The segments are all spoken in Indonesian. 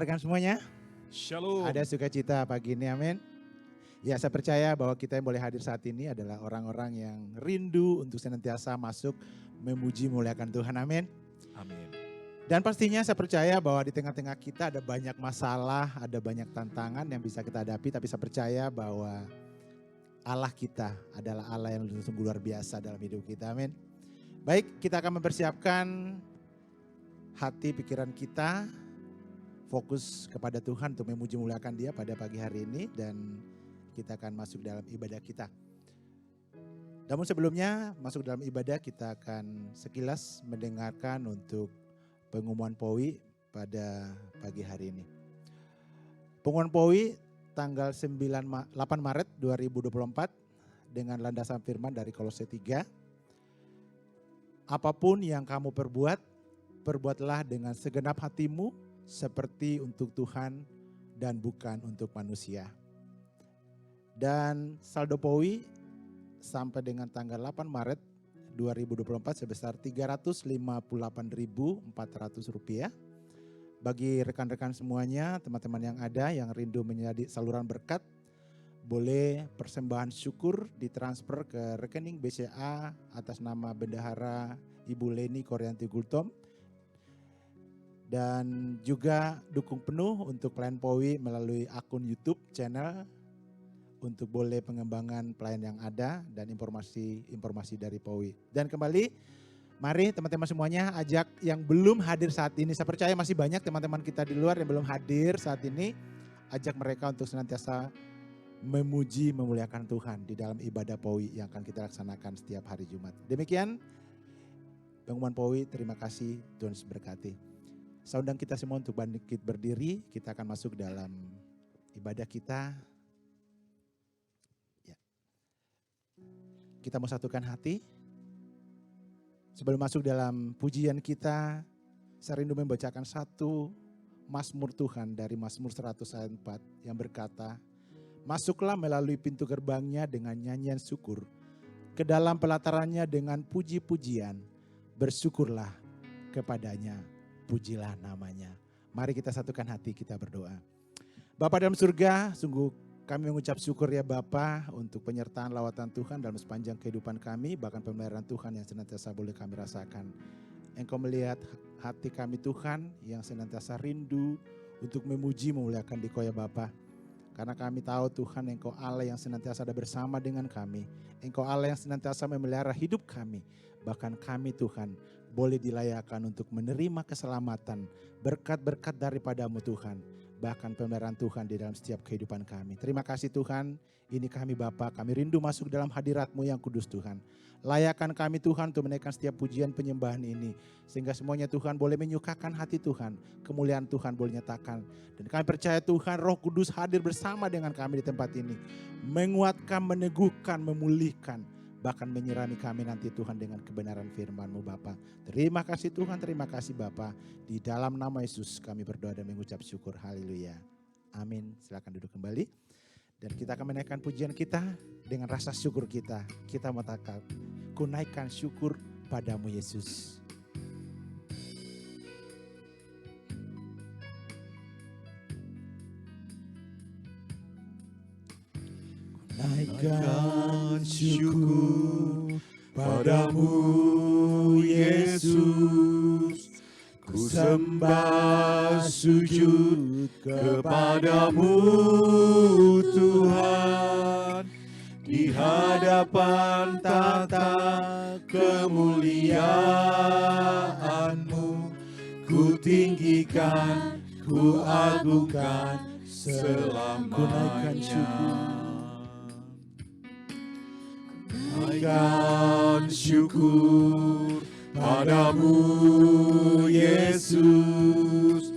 rekan-rekan semuanya? Shalom. Ada sukacita pagi ini, amin. Ya, saya percaya bahwa kita yang boleh hadir saat ini adalah orang-orang yang rindu untuk senantiasa masuk memuji muliakan Tuhan, amin. Amin. Dan pastinya saya percaya bahwa di tengah-tengah kita ada banyak masalah, ada banyak tantangan yang bisa kita hadapi, tapi saya percaya bahwa Allah kita adalah Allah yang sungguh luar biasa dalam hidup kita, amin. Baik, kita akan mempersiapkan hati pikiran kita, fokus kepada Tuhan untuk memuji muliakan Dia pada pagi hari ini, dan kita akan masuk dalam ibadah kita. Namun sebelumnya masuk dalam ibadah, kita akan sekilas mendengarkan untuk pengumuman POWI pada pagi hari ini. Pengumuman POWI tanggal 8 Maret 2024 dengan landasan firman dari Kolose 3. Apapun yang kamu perbuat, perbuatlah dengan segenap hatimu seperti untuk Tuhan dan bukan untuk manusia. Dan saldo POWI sampai dengan tanggal 8 Maret 2024 sebesar Rp358.400. Bagi rekan-rekan semuanya, teman-teman yang ada yang rindu menjadi saluran berkat, boleh persembahan syukur ditransfer ke rekening BCA atas nama Bendahara Ibu Leni Koryanti Gultom. Dan juga dukung penuh untuk pelayan POWI melalui akun YouTube channel untuk boleh pengembangan pelayan yang ada dan informasi dari POWI. Dan kembali, mari teman-teman semuanya ajak yang belum hadir saat ini. Saya percaya masih banyak teman-teman kita di luar yang belum hadir saat ini. Ajak mereka untuk senantiasa memuji, memuliakan Tuhan di dalam ibadah POWI yang akan kita laksanakan setiap hari Jumat. Demikian pengumuman POWI, terima kasih, Tuhan berkati. Saya undang kita semua untuk bangkit berdiri, kita akan masuk dalam ibadah kita. Ya. Kita mau satukan hati. Sebelum masuk dalam pujian kita, saya rindu membacakan satu Mazmur Tuhan dari Mazmur 100 ayat 4 yang berkata, masuklah melalui pintu gerbangnya dengan nyanyian syukur, ke dalam pelatarannya dengan puji-pujian, bersyukurlah kepadanya, pujilah namanya. Mari kita satukan hati, kita berdoa. Bapa dalam surga, sungguh kami mengucap syukur ya Bapa untuk penyertaan lawatan Tuhan dalam sepanjang kehidupan kami, bahkan pemeliharaan Tuhan yang senantiasa boleh kami rasakan. Engkau melihat hati kami Tuhan yang senantiasa rindu untuk memuji memuliakan Dikau ya Bapa. Karena kami tahu Tuhan Engkau Allah yang senantiasa ada bersama dengan kami. Engkau Allah yang senantiasa memelihara hidup kami. Bahkan kami Tuhan boleh dilayakkan untuk menerima keselamatan, berkat-berkat daripadamu Tuhan. Bahkan pemeliharaan Tuhan di dalam setiap kehidupan kami. Terima kasih Tuhan, ini kami Bapa, kami rindu masuk dalam hadirat-Mu yang kudus Tuhan. Layakan kami Tuhan untuk menaikkan setiap pujian penyembahan ini. Sehingga semuanya Tuhan boleh menyukakan hati Tuhan, kemuliaan Tuhan boleh nyatakan. Dan kami percaya Tuhan Roh Kudus hadir bersama dengan kami di tempat ini. Menguatkan, meneguhkan, memulihkan. Bahkan menyirami kami nanti Tuhan dengan kebenaran firman-Mu Bapa. Terima kasih Tuhan, terima kasih Bapa. Di dalam nama Yesus kami berdoa dan mengucap syukur. Haleluya. Amin. Silakan duduk kembali. Dan kita akan menaikkan pujian kita dengan rasa syukur kita. Kita mengatakan, ku naikkan syukur padamu Yesus. Naikkan syukur padamu Yesus, ku sembah sujud kepadamu Tuhan, di hadapan tata kemuliaan-Mu, ku tinggikan, ku agungkan selamanya. Naikkan syukur padamu Yesus,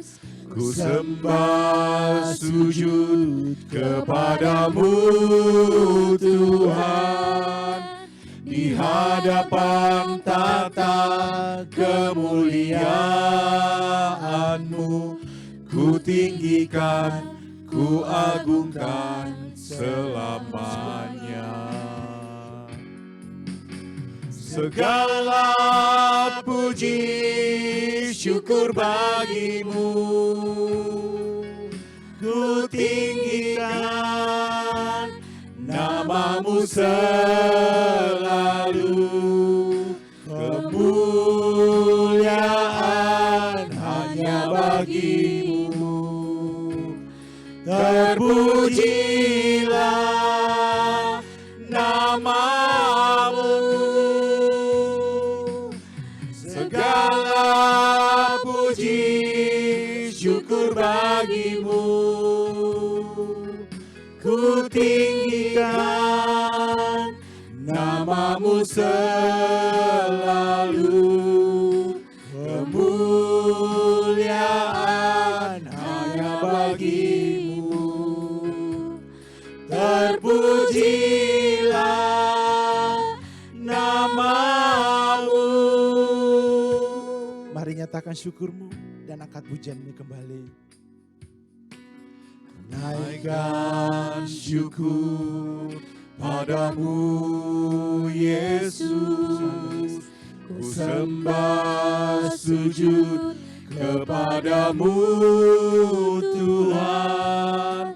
ku sembah sujud kepadamu Tuhan, di hadapan tata kemuliaan-Mu, ku tinggikan, ku agungkan selamanya. Segala puji syukur bagimu, selalu. Kemuliaan hanya bagimu. Terpujilah namamu. Segala puji syukur bagimu. Ku tinggikan namamu selalu. Kemuliaan hanya bagimu. Terpujilah namamu. Mari nyatakan syukurmu dan angkat pujian ini kembali. Naikkan syukur padamu Yesus. Ku sembah sujud kepadamu Tuhan.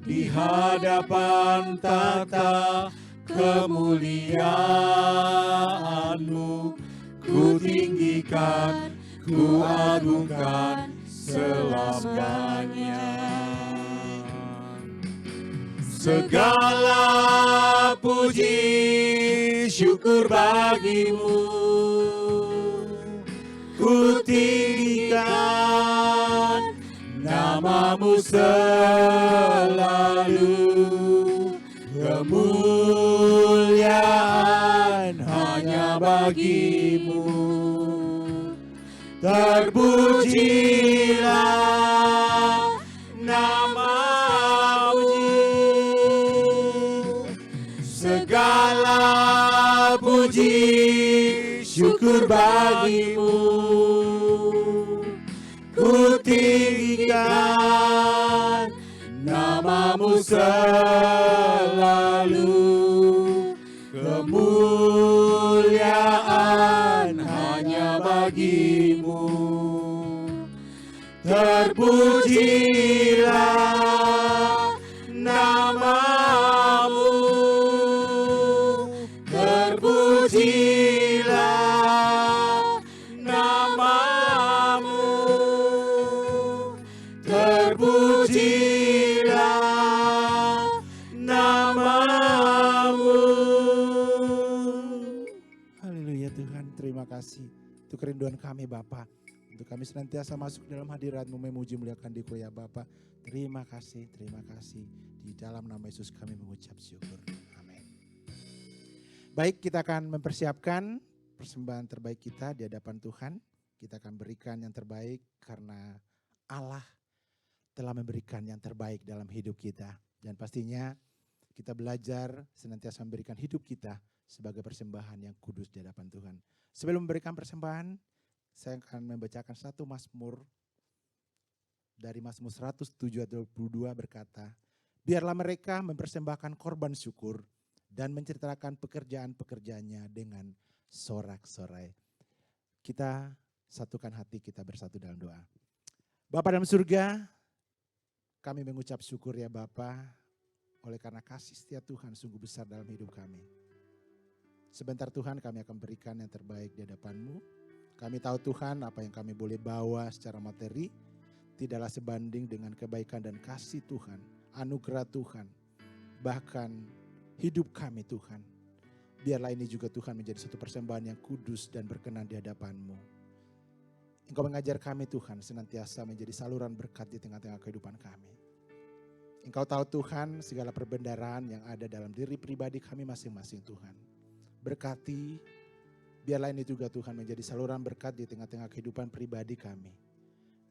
Di hadapan tata kemuliaan-Mu, ku tinggikan, ku agungkan selamanya. Segala puji syukur bagimu. Ku tinggikan namamu selalu. Kemuliaan hanya bagimu. Terpujilah namamu. Segala puji syukur bagimu. Ku tinggikan namamu selalu. Kemuliaan hanya bagimu. Terpujilah namamu. Terpujilah namamu. Terpujilah namamu. Haleluya Tuhan, terima kasih. Itu kerinduan kami Bapa. Untuk kami senantiasa masuk dalam hadirat-Mu, memuji muliakan Dikau ya Bapa. Terima kasih, terima kasih. Di dalam nama Yesus kami mengucap syukur. Amin. Baik, kita akan mempersiapkan persembahan terbaik kita di hadapan Tuhan. Kita akan berikan yang terbaik karena Allah telah memberikan yang terbaik dalam hidup kita. Dan pastinya kita belajar senantiasa memberikan hidup kita sebagai persembahan yang kudus di hadapan Tuhan. Sebelum memberikan persembahan, saya akan membacakan satu Mazmur dari Mazmur 107-22 berkata, biarlah mereka mempersembahkan korban syukur dan menceritakan pekerjaan-pekerjaannya dengan sorak-sorai. Kita satukan hati kita bersatu dalam doa. Bapa dalam surga, kami mengucap syukur ya Bapa, oleh karena kasih setia Tuhan sungguh besar dalam hidup kami. Sebentar Tuhan kami akan berikan yang terbaik di hadapan-Mu. Kami tahu Tuhan apa yang kami boleh bawa secara materi tidaklah sebanding dengan kebaikan dan kasih Tuhan, anugerah Tuhan, bahkan hidup kami Tuhan. Biarlah ini juga Tuhan menjadi satu persembahan yang kudus dan berkenan di hadapan-Mu. Engkau mengajar kami Tuhan senantiasa menjadi saluran berkat di tengah-tengah kehidupan kami. Engkau tahu Tuhan segala perbendaharaan yang ada dalam diri pribadi kami masing-masing Tuhan. Berkati, biarlah ini juga Tuhan menjadi saluran berkat di tengah-tengah kehidupan pribadi kami.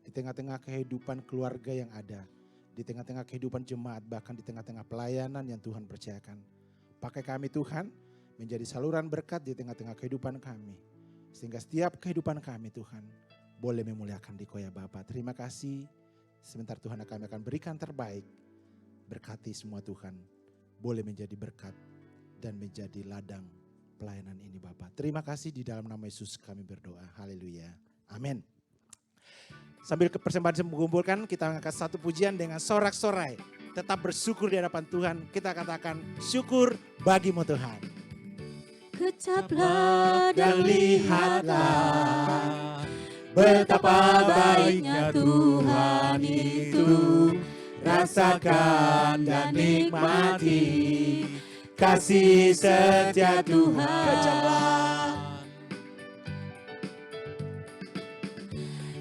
Di tengah-tengah kehidupan keluarga yang ada. Di tengah-tengah kehidupan jemaat, bahkan di tengah-tengah pelayanan yang Tuhan percayakan. Pakai kami Tuhan menjadi saluran berkat di tengah-tengah kehidupan kami. Sehingga setiap kehidupan kami Tuhan boleh memuliakan Dikau ya Bapa. Terima kasih. Sebentar Tuhan kami akan berikan terbaik. Berkati semua Tuhan. Boleh menjadi berkat dan menjadi ladang pelayanan ini Bapa. Terima kasih di dalam nama Yesus kami berdoa. Haleluya. Amin. Sambil persembahan mengumpulkan, kita mengangkat satu pujian dengan sorak-sorai. Tetap bersyukur di hadapan Tuhan. Kita katakan syukur bagimu Tuhan. Kecaplah dan lihatlah betapa baiknya Tuhan itu. Rasakan dan nikmati kasih setia Tuhan.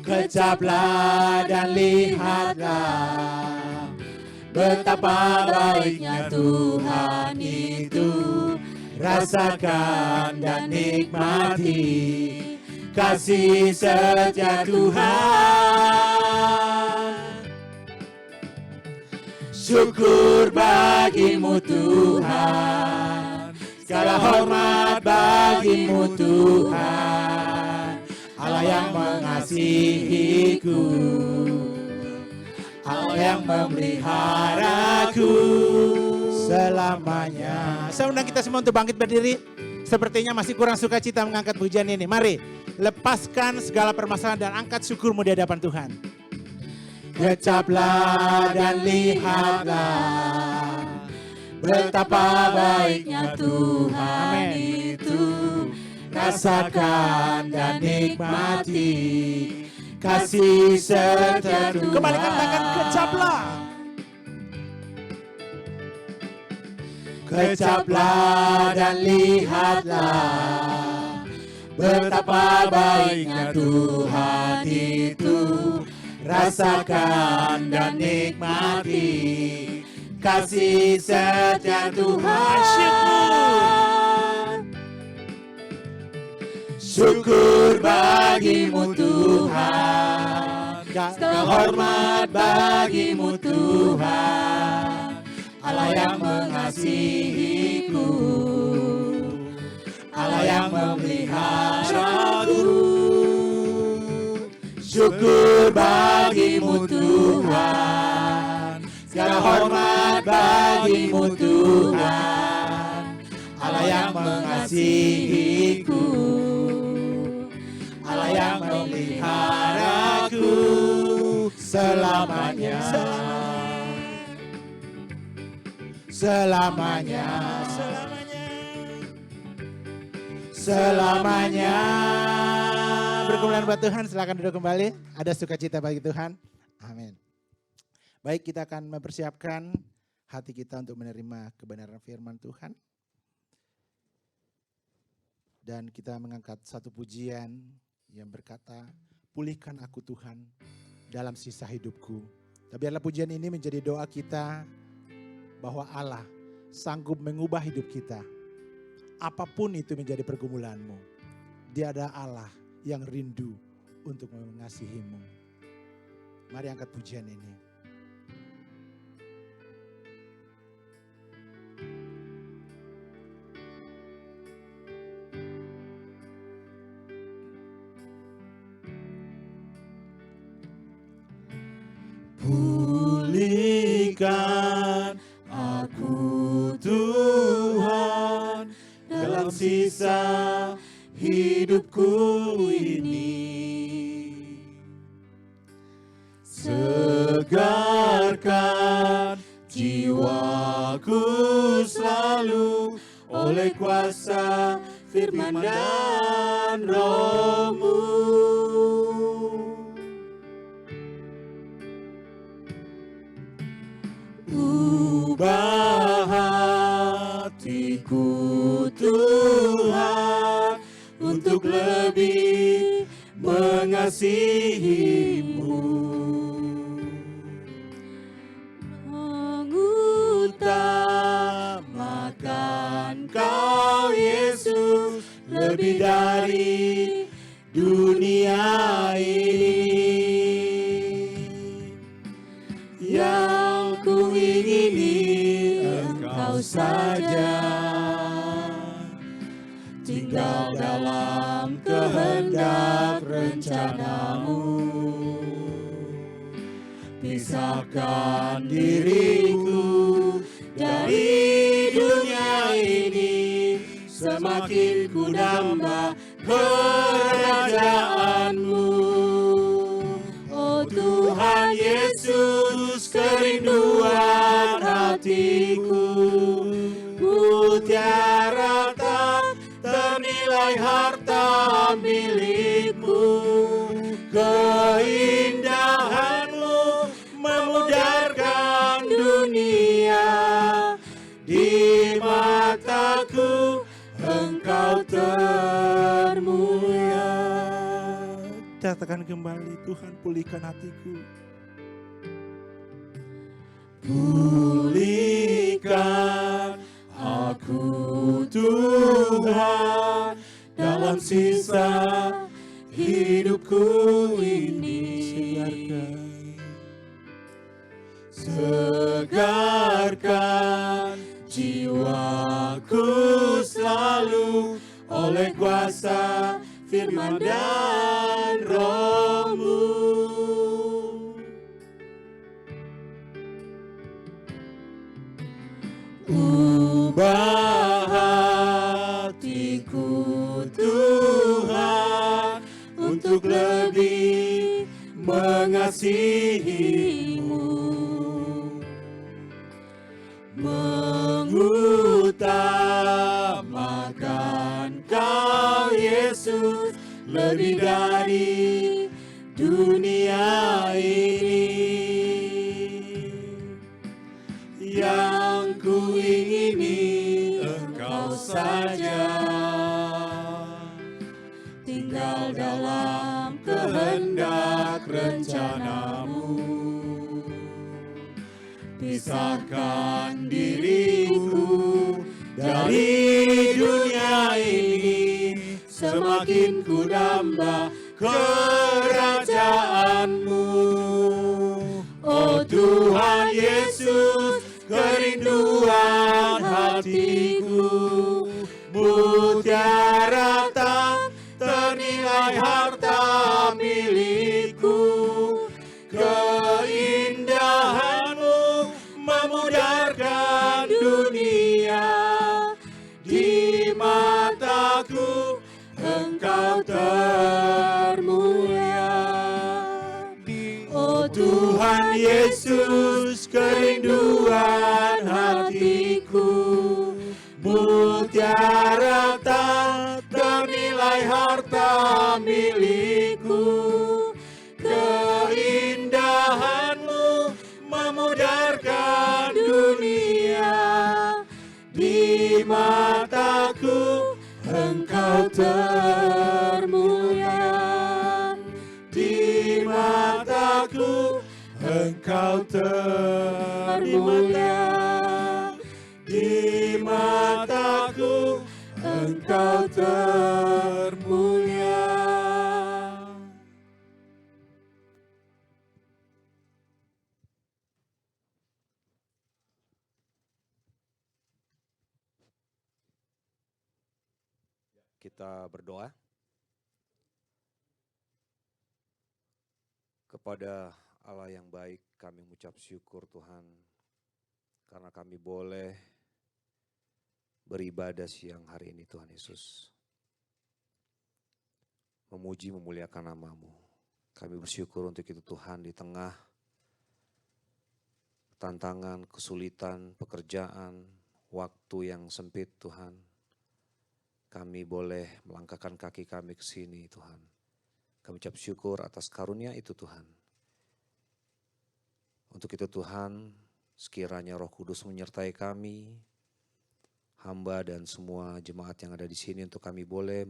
Kecaplah dan lihatlah betapa baiknya Tuhan itu. Rasakan dan nikmati kasih setia Tuhan. Syukur bagimu Tuhan, segala hormat bagimu Tuhan, Allah yang mengasihiku, Allah yang memeliharaku selamanya. Saya undang kita semua untuk bangkit berdiri. Sepertinya masih kurang sukacita mengangkat pujian ini. Mari, lepaskan segala permasalahan dan angkat syukurmu di hadapan Tuhan. Kecaplah dan lihatlah betapa baiknya Tuhan itu. Rasakan dan nikmati kasih setia Tuhan. Kembali katakan kecaplah. Kecaplah dan lihatlah betapa baiknya Tuhan itu. Rasakan dan nikmati kasih setia Tuhan. Syukur bagimu Tuhan, segala hormat bagimu Tuhan, Allah yang mengasihiku, Allah yang memeliharaku. Syukur bagimu Tuhan, segala hormat bagimu Tuhan, Allah yang mengasihiku, Allah yang memeliharaku selamanya. Selamanya, selamanya. Berkemuliaan buat Tuhan, silakan duduk kembali. Ada sukacita bagi Tuhan. Amin. Baik, kita akan mempersiapkan hati kita untuk menerima kebenaran firman Tuhan. Dan kita mengangkat satu pujian yang berkata, pulihkan aku Tuhan dalam sisa hidupku. Dan biarlah pujian ini menjadi doa kita bahwa Allah sanggup mengubah hidup kita. Apapun itu menjadi pergumulanmu, Dia ada Allah yang rindu untuk mengasihimu. Mari angkat pujian ini. Pulihkan aku Tuhan dalam sisa hidupku ini. Segarkan jiwaku selalu oleh kuasa firman dan Roh-Mu. Ubah hatiku Tuhan untuk lebih mengasihi-Mu, mengutamakan Kau Yesus lebih dari dunia ini. Yang ku ingini Engkau saja, tinggal dalam kehendak rencana-Mu. Pisahkan diriku dari dunia ini, semakin ku nambah kerajaan-Mu. Oh Tuhan Yesus, kerinduan hatiku, ku tiada Katakan kembali, Tuhan pulihkan hatiku. Pulihkan aku Tuhan dalam sisa hidupku ini. Segarkan jiwaku selalu oleh kuasa firman dan Roh-Mu. Ubah hatiku Tuhan untuk lebih mengasihi-Mu, mengutamakan Kau Yesus lebih dari dunia ini. Yang ku ingini Engkau saja, tinggal dalam kehendak rencana-Mu. Pisahkan diriku dari dunia ini, semakin ku nambah kerajaan-Mu. Oh Tuhan Yesus, kerinduan hatiku, mutiara tak ternilai harta milikku. Keindahan-Mu memudarkan dunia, di mataku Engkau termulia. Oh Tuhan Yesus, kerinduan hatiku, mutiara tak ternilai harta milikku. Keindahan-Mu memudarkan dunia, di mataku Engkau termulia. Di mataku Engkau termulia. Di mataku Engkau termulia. Kita berdoa. Kepada Allah yang baik, kami mengucap syukur Tuhan, karena kami boleh beribadah siang hari ini Tuhan Yesus. Memuji, memuliakan nama-Mu. Kami bersyukur untuk itu Tuhan, di tengah tantangan, kesulitan, pekerjaan, waktu yang sempit Tuhan. Kami boleh melangkahkan kaki kami ke sini Tuhan. Kami ucap syukur atas karunia itu Tuhan. Untuk itu Tuhan, sekiranya Roh Kudus menyertai kami, hamba dan semua jemaat yang ada di sini, untuk kami boleh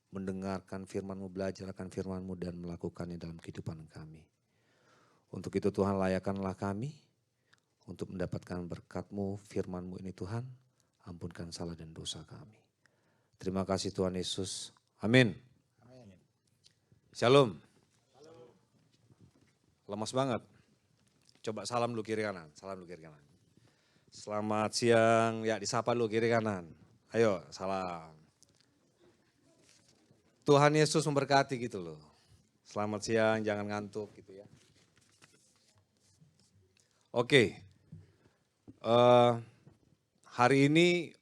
mendengarkan firman-Mu, belajar akan firman-Mu dan melakukannya dalam kehidupan kami. Untuk itu Tuhan, layakkanlah kami untuk mendapatkan berkat-Mu, firman-Mu ini Tuhan, ampunkan salah dan dosa kami. Terima kasih Tuhan Yesus. Amin. Shalom. Lemas banget. Coba salam dulu kiri kanan, salam dulu kiri kanan. Selamat siang, ya disapa dulu kiri kanan. Ayo, salam. Tuhan Yesus memberkati gitu loh. Selamat siang, jangan ngantuk gitu ya. Oke, hari ini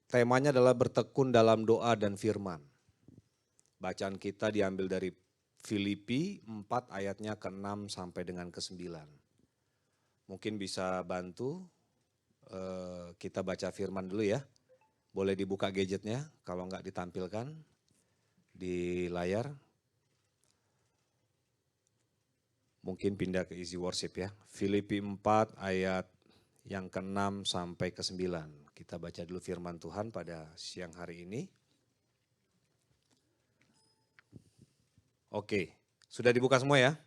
temanya adalah bertekun dalam doa dan firman. Bacaan kita diambil dari Filipi 4 ayatnya ke-6 sampai dengan ke-9. Mungkin bisa bantu kita baca firman dulu ya. Boleh dibuka gadgetnya kalau enggak ditampilkan di layar. Mungkin pindah ke easy worship ya. Filipi 4 ayat yang ke-6 sampai ke-9. Kita baca dulu firman Tuhan pada siang hari ini. Oke, sudah dibuka semua ya?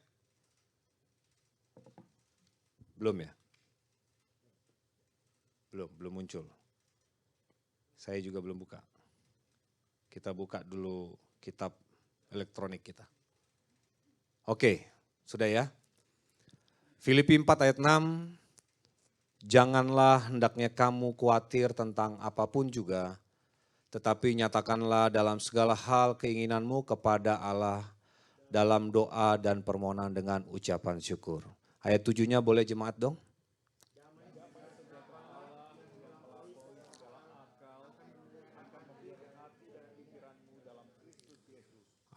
Belum ya? Belum muncul. Saya juga belum buka. Kita buka dulu kitab elektronik kita. Oke, sudah ya? Filipi 4 ayat 6, janganlah hendaknya kamu khawatir tentang apapun juga, tetapi nyatakanlah dalam segala hal keinginanmu kepada Allah dalam doa dan permohonan dengan ucapan syukur. Ayat 7-nya boleh jemaat dong?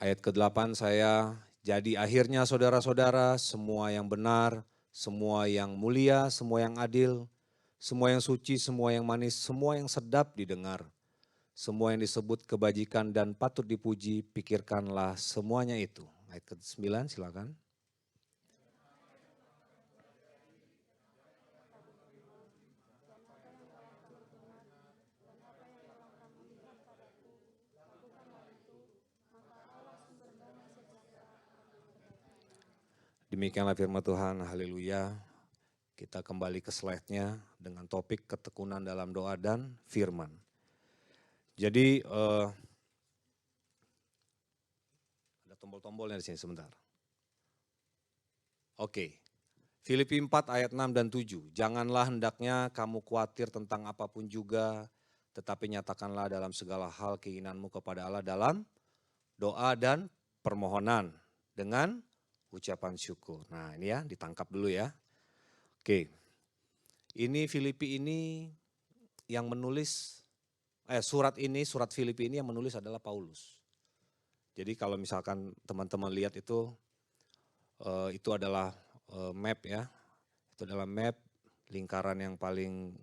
Ayat ke-8 saya, jadi akhirnya saudara-saudara semua yang benar, semua yang mulia, semua yang adil, semua yang suci, semua yang manis, semua yang sedap didengar, semua yang disebut kebajikan dan patut dipuji, pikirkanlah semuanya itu. Ayat ke-9 silakan. Demikianlah firman Tuhan, haleluya. Kita kembali ke slide-nya dengan topik ketekunan dalam doa dan firman. Jadi ada tombol-tombolnya di sini sebentar. Oke, Filipi 4 ayat 6 dan 7. Janganlah hendaknya kamu khawatir tentang apapun juga, tetapi nyatakanlah dalam segala hal keinginanmu kepada Allah dalam doa dan permohonan dengan ucapan syukur. Nah ini ya, ditangkap dulu ya. Oke, ini Filipi ini yang menulis, surat Filipi ini yang menulis adalah Paulus. Jadi kalau misalkan teman-teman lihat itu adalah map ya. Itu adalah map lingkaran yang paling,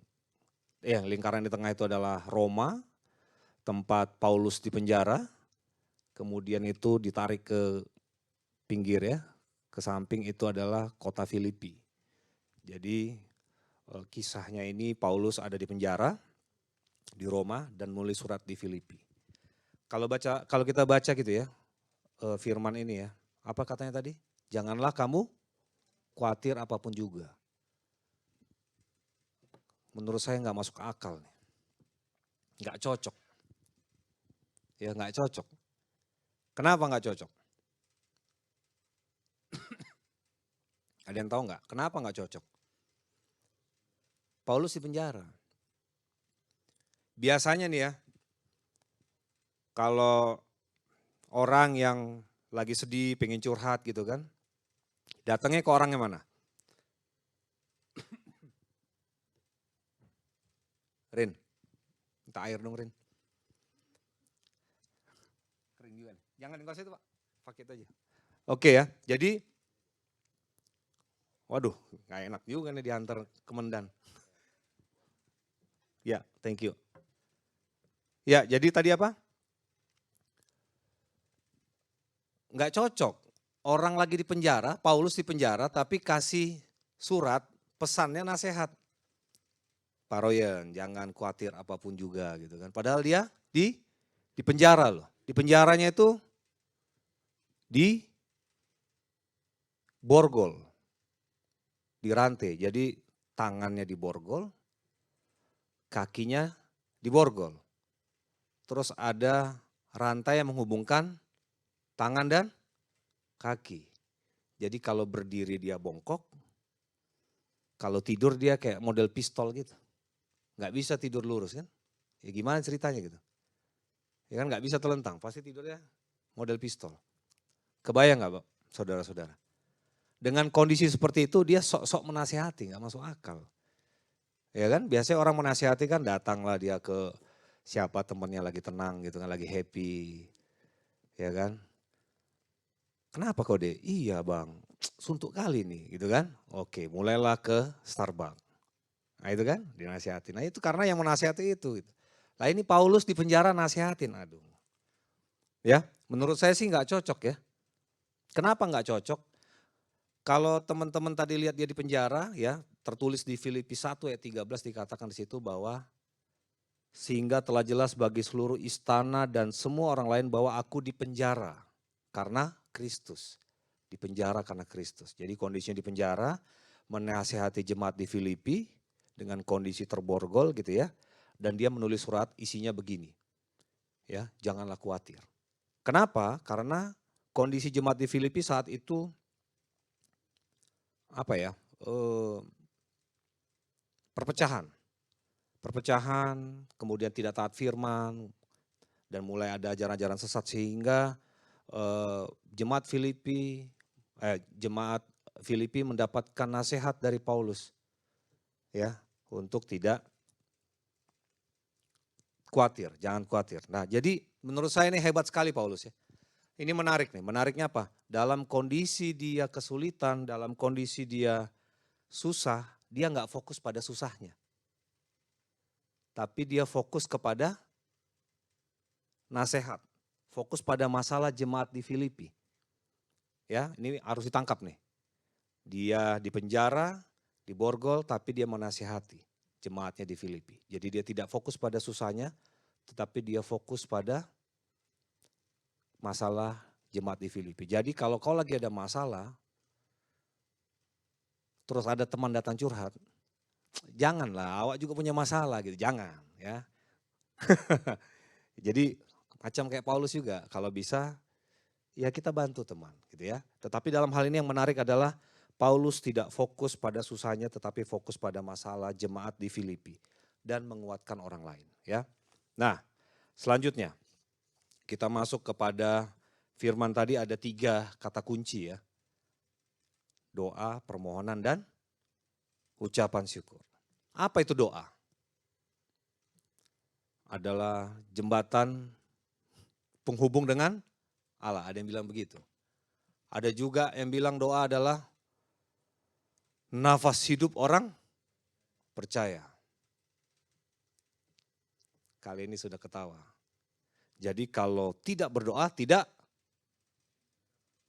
lingkaran di tengah itu adalah Roma, tempat Paulus di penjara. Kemudian itu ditarik ke pinggir ya, ke samping itu adalah kota Filipi. Jadi kisahnya ini Paulus ada di penjara di Roma dan nulis surat di Filipi. Kalau kita baca gitu ya, firman ini ya, apa katanya tadi? Janganlah kamu khawatir apapun juga. Menurut saya nggak masuk akal nih, nggak cocok. Ya nggak cocok. Kenapa nggak cocok? Ada yang tahu nggak? Kenapa nggak cocok? Paulus di penjara. Biasanya nih ya, kalau orang yang lagi sedih, pengen curhat gitu kan, datangnya ke orang yang mana? Rin, minta air dong Rin. Kering juga nih. Jangan dikasih itu Pak, pakai itu aja. Oke ya, jadi waduh, gak enak juga nih diantar kemendan. Ya, thank you. Ya, jadi tadi apa? Nggak cocok. Orang lagi di penjara, Paulus di penjara, tapi kasih surat, pesannya nasihat. Pak Royan, jangan khawatir apapun juga gitu kan. Padahal dia di penjara loh. Di penjaranya itu di borgol. Dirantai, jadi tangannya diborgol, kakinya diborgol. Terus ada rantai yang menghubungkan tangan dan kaki. Jadi kalau berdiri dia bongkok, kalau tidur dia kayak model pistol gitu. Nggak bisa tidur lurus kan. Ya gimana ceritanya gitu. Ya kan nggak bisa telentang, pasti tidurnya model pistol. Kebayang nggak Pak, saudara-saudara? Dengan kondisi seperti itu dia sok-sok menasihati, nggak masuk akal. Ya kan, biasanya orang menasihati kan datanglah dia ke siapa temannya lagi tenang gitu kan, lagi happy. Ya kan. Kenapa kau deh? Iya bang, suntuk kali nih gitu kan. Oke, mulailah ke Starbucks. Nah itu kan, dinasihati. Nah itu karena yang menasihati itu. Gitu. Nah ini Paulus di penjara nasihatin, aduh. Ya, menurut saya sih nggak cocok ya. Kenapa nggak cocok? Kalau teman-teman tadi lihat dia di penjara ya, tertulis di Filipi 1 ayat 13 dikatakan di situ bahwa sehingga telah jelas bagi seluruh istana dan semua orang lain bahwa aku di penjara. karena Kristus. Di penjara karena Kristus. Jadi kondisinya di penjara, menasehati jemaat di Filipi dengan kondisi terborgol gitu ya. Dan dia menulis surat isinya begini. Ya, janganlah khawatir. Kenapa? Karena kondisi jemaat di Filipi saat itu perpecahan. Perpecahan, kemudian tidak taat firman, dan mulai ada ajaran-ajaran sesat sehingga jemaat Filipi mendapatkan nasihat dari Paulus ya untuk tidak khawatir, jangan khawatir. Nah, jadi menurut saya ini hebat sekali Paulus ya. Ini menarik nih, menariknya apa? Dalam kondisi dia kesulitan, dalam kondisi dia susah, dia nggak fokus pada susahnya. Tapi dia fokus kepada nasihat, fokus pada masalah jemaat di Filipi. Ya, ini harus ditangkap nih. Dia di penjara, di borgol, tapi dia menasihati jemaatnya di Filipi. Jadi dia tidak fokus pada susahnya, tetapi dia fokus pada masalah jemaat di Filipi. Jadi kalau kau lagi ada masalah, terus ada teman datang curhat, janganlah, awak juga punya masalah gitu, jangan ya. Jadi macam kayak Paulus juga, kalau bisa ya kita bantu teman gitu ya. Tetapi dalam hal ini yang menarik adalah Paulus tidak fokus pada susahnya tetapi fokus pada masalah jemaat di Filipi dan menguatkan orang lain ya. Nah, selanjutnya kita masuk kepada firman tadi ada 3 kata kunci ya. Doa, permohonan dan ucapan syukur. Apa itu doa? Adalah jembatan penghubung dengan Allah, ada yang bilang begitu. Ada juga yang bilang doa adalah nafas hidup orang percaya. Kali ini sudah ketawa. Jadi kalau tidak berdoa tidak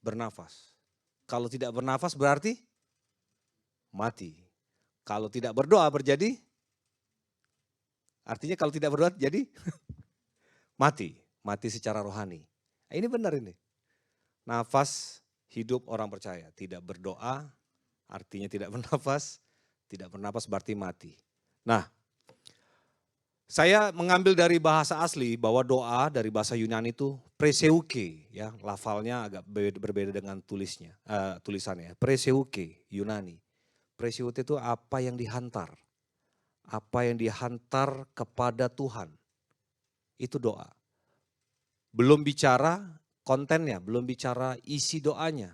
bernafas. Kalau tidak bernafas berarti mati. Kalau tidak berdoa berjadi, artinya kalau tidak berdoa jadi mati. Mati secara rohani. Ini benar ini. Nafas hidup orang percaya. Tidak berdoa artinya tidak bernafas. Tidak bernafas berarti mati. Nah, saya mengambil dari bahasa asli bahwa doa dari bahasa Yunani itu preseuke ya, lafalnya agak berbeda dengan tulisannya. Preseuke Yunani. Preseuke itu apa yang dihantar. Apa yang dihantar kepada Tuhan. Itu doa. Belum bicara kontennya, belum bicara isi doanya.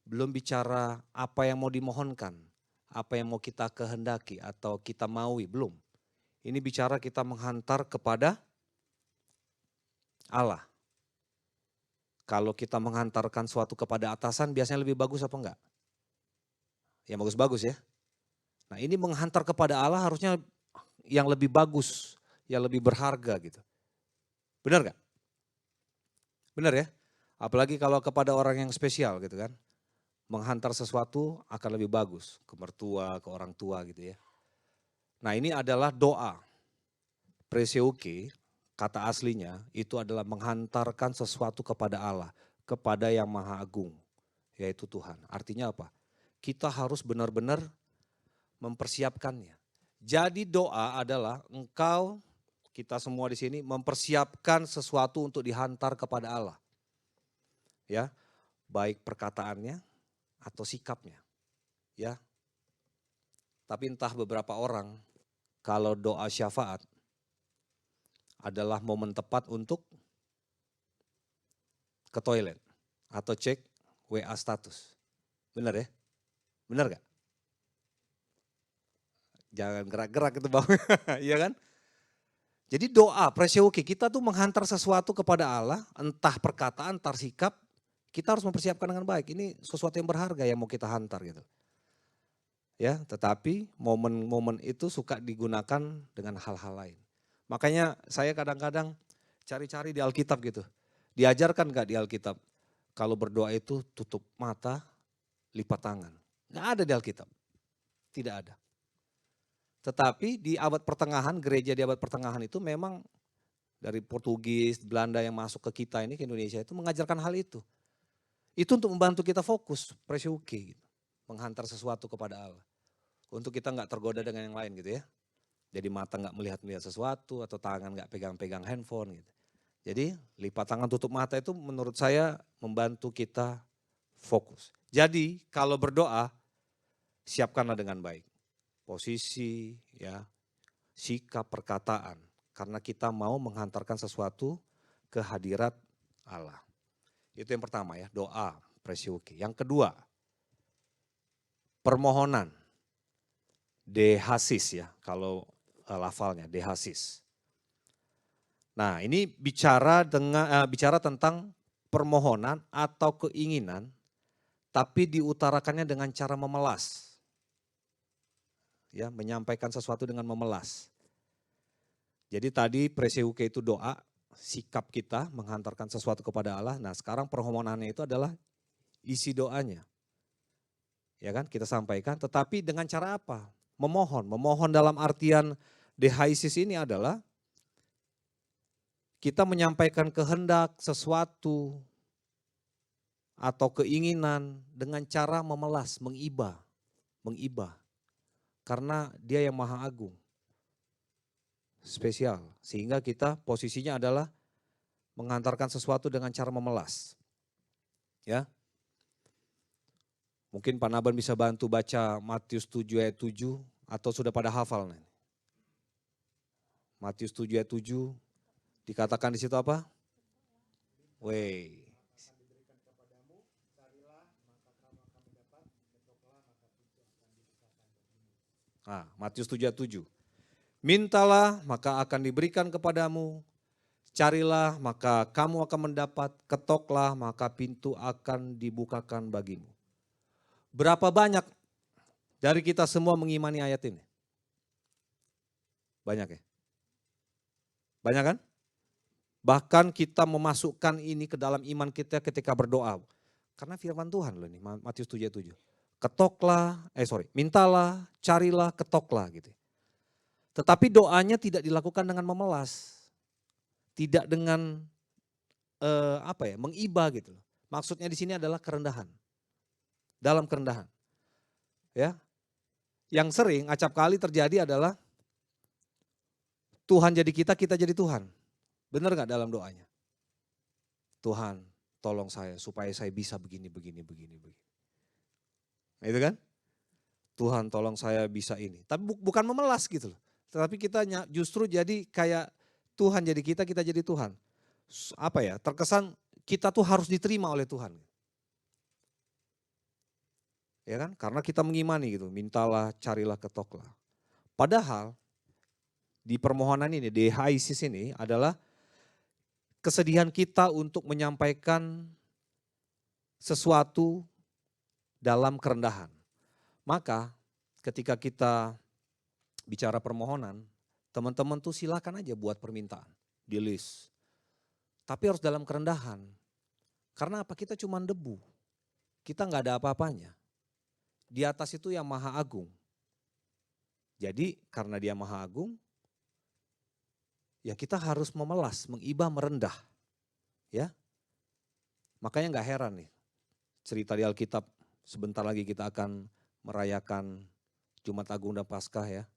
Belum bicara apa yang mau dimohonkan, apa yang mau kita kehendaki atau kita maui, belum. Ini bicara kita menghantar kepada Allah. Kalau kita menghantarkan suatu kepada atasan biasanya lebih bagus apa enggak? Ya bagus-bagus ya. Nah ini menghantar kepada Allah harusnya yang lebih bagus, yang lebih berharga gitu. Benar gak? Benar ya? Apalagi kalau kepada orang yang spesial gitu kan. Menghantar sesuatu akan lebih bagus ke mertua, ke orang tua gitu ya. Nah ini adalah doa. Preseuke, kata aslinya itu adalah menghantarkan sesuatu kepada Allah, kepada yang maha agung, yaitu Tuhan. Artinya apa? Kita harus benar-benar mempersiapkannya. Jadi doa adalah engkau, kita semua di sini mempersiapkan sesuatu untuk dihantar kepada Allah. Ya, baik perkataannya atau sikapnya. Ya. Tapi entah beberapa orang kalau doa syafaat adalah momen tepat untuk ke toilet atau cek WA status. Benar ya? Benar gak? Jangan gerak-gerak itu Bang. Iya kan? Jadi doa, preseuke, kita tuh menghantar sesuatu kepada Allah, entah perkataan, entah sikap, kita harus mempersiapkan dengan baik. Ini sesuatu yang berharga yang mau kita hantar gitu. Ya, tetapi momen-momen itu suka digunakan dengan hal-hal lain. Makanya saya kadang-kadang cari-cari di Alkitab gitu. Diajarkan gak di Alkitab? Kalau berdoa itu tutup mata, lipat tangan. Gak ada di Alkitab. Tidak ada. Tetapi di abad pertengahan, gereja di abad pertengahan itu memang dari Portugis, Belanda yang masuk ke kita ini, ke Indonesia itu mengajarkan hal itu. Itu untuk membantu kita fokus, preseuke, gitu. Menghantar sesuatu kepada Allah. Untuk kita nggak tergoda dengan yang lain gitu ya. Jadi mata nggak melihat-lihat sesuatu atau tangan nggak pegang-pegang handphone gitu. Jadi lipat tangan tutup mata itu menurut saya membantu kita fokus. Jadi kalau berdoa siapkanlah dengan baik. Posisi ya, sikap perkataan. Karena kita mau menghantarkan sesuatu ke hadirat Allah. Itu yang pertama ya, doa, preseuke. Yang kedua, permohonan. Dehasis ya, kalau lafalnya, dehasis. Nah ini bicara tentang permohonan atau keinginan, tapi diutarakannya dengan cara memelas. Ya, menyampaikan sesuatu dengan memelas. Jadi tadi preseuke itu doa, sikap kita menghantarkan sesuatu kepada Allah. Nah sekarang permohonannya itu adalah isi doanya. Ya kan, kita sampaikan, tetapi dengan cara apa? Memohon. Memohon dalam artian dehaisis ini adalah kita menyampaikan kehendak sesuatu atau keinginan dengan cara memelas, mengiba. Karena dia yang maha agung. Spesial. Sehingga kita posisinya adalah menghantarkan sesuatu dengan cara memelas. Ya. Mungkin Pak Naban bisa bantu baca Matius 7 ayat 7 atau sudah pada hafal nih. Matius 7 ayat 7 dikatakan di situ apa? Wey. Nah, Matius 7 ayat 7. Mintalah maka akan diberikan kepadamu, carilah maka kamu akan mendapat, ketoklah maka pintu akan dibukakan bagimu. Berapa banyak dari kita semua mengimani ayat ini? Banyak ya? Banyak kan? Bahkan kita memasukkan ini ke dalam iman kita ketika berdoa. Karena firman Tuhan loh ini, Matius 7 ayat 7. Mintalah, carilah, ketoklah gitu. Tetapi doanya tidak dilakukan dengan memelas. Tidak dengan mengiba gitu. Maksudnya di sini adalah kerendahan. Dalam kerendahan. Ya. Yang sering acap kali terjadi adalah Tuhan jadi kita, kita jadi Tuhan. Benar gak dalam doanya? Tuhan tolong saya supaya saya bisa begini. Nah, itu kan? Tuhan tolong saya bisa ini. Tapi bukan memelas gitu loh. Tetapi kita justru jadi kayak Tuhan jadi kita, kita jadi Tuhan. Terkesan kita tuh harus diterima oleh Tuhan. Ya kan? Karena kita mengimani gitu, mintalah, carilah, ketoklah. Padahal di permohonan ini, dehaisis ini adalah kesedihan kita untuk menyampaikan sesuatu dalam kerendahan. Maka ketika kita bicara permohonan, teman-teman tuh silakan aja buat permintaan, di list. Tapi harus dalam kerendahan. Karena apa? Kita cuma debu. Kita nggak ada apa-apanya. Di atas itu yang maha agung. Jadi karena dia maha agung, ya kita harus memelas, mengiba, merendah. Ya. Makanya nggak heran nih, cerita di Alkitab sebentar lagi kita akan merayakan Jumat Agung dan Paskah ya.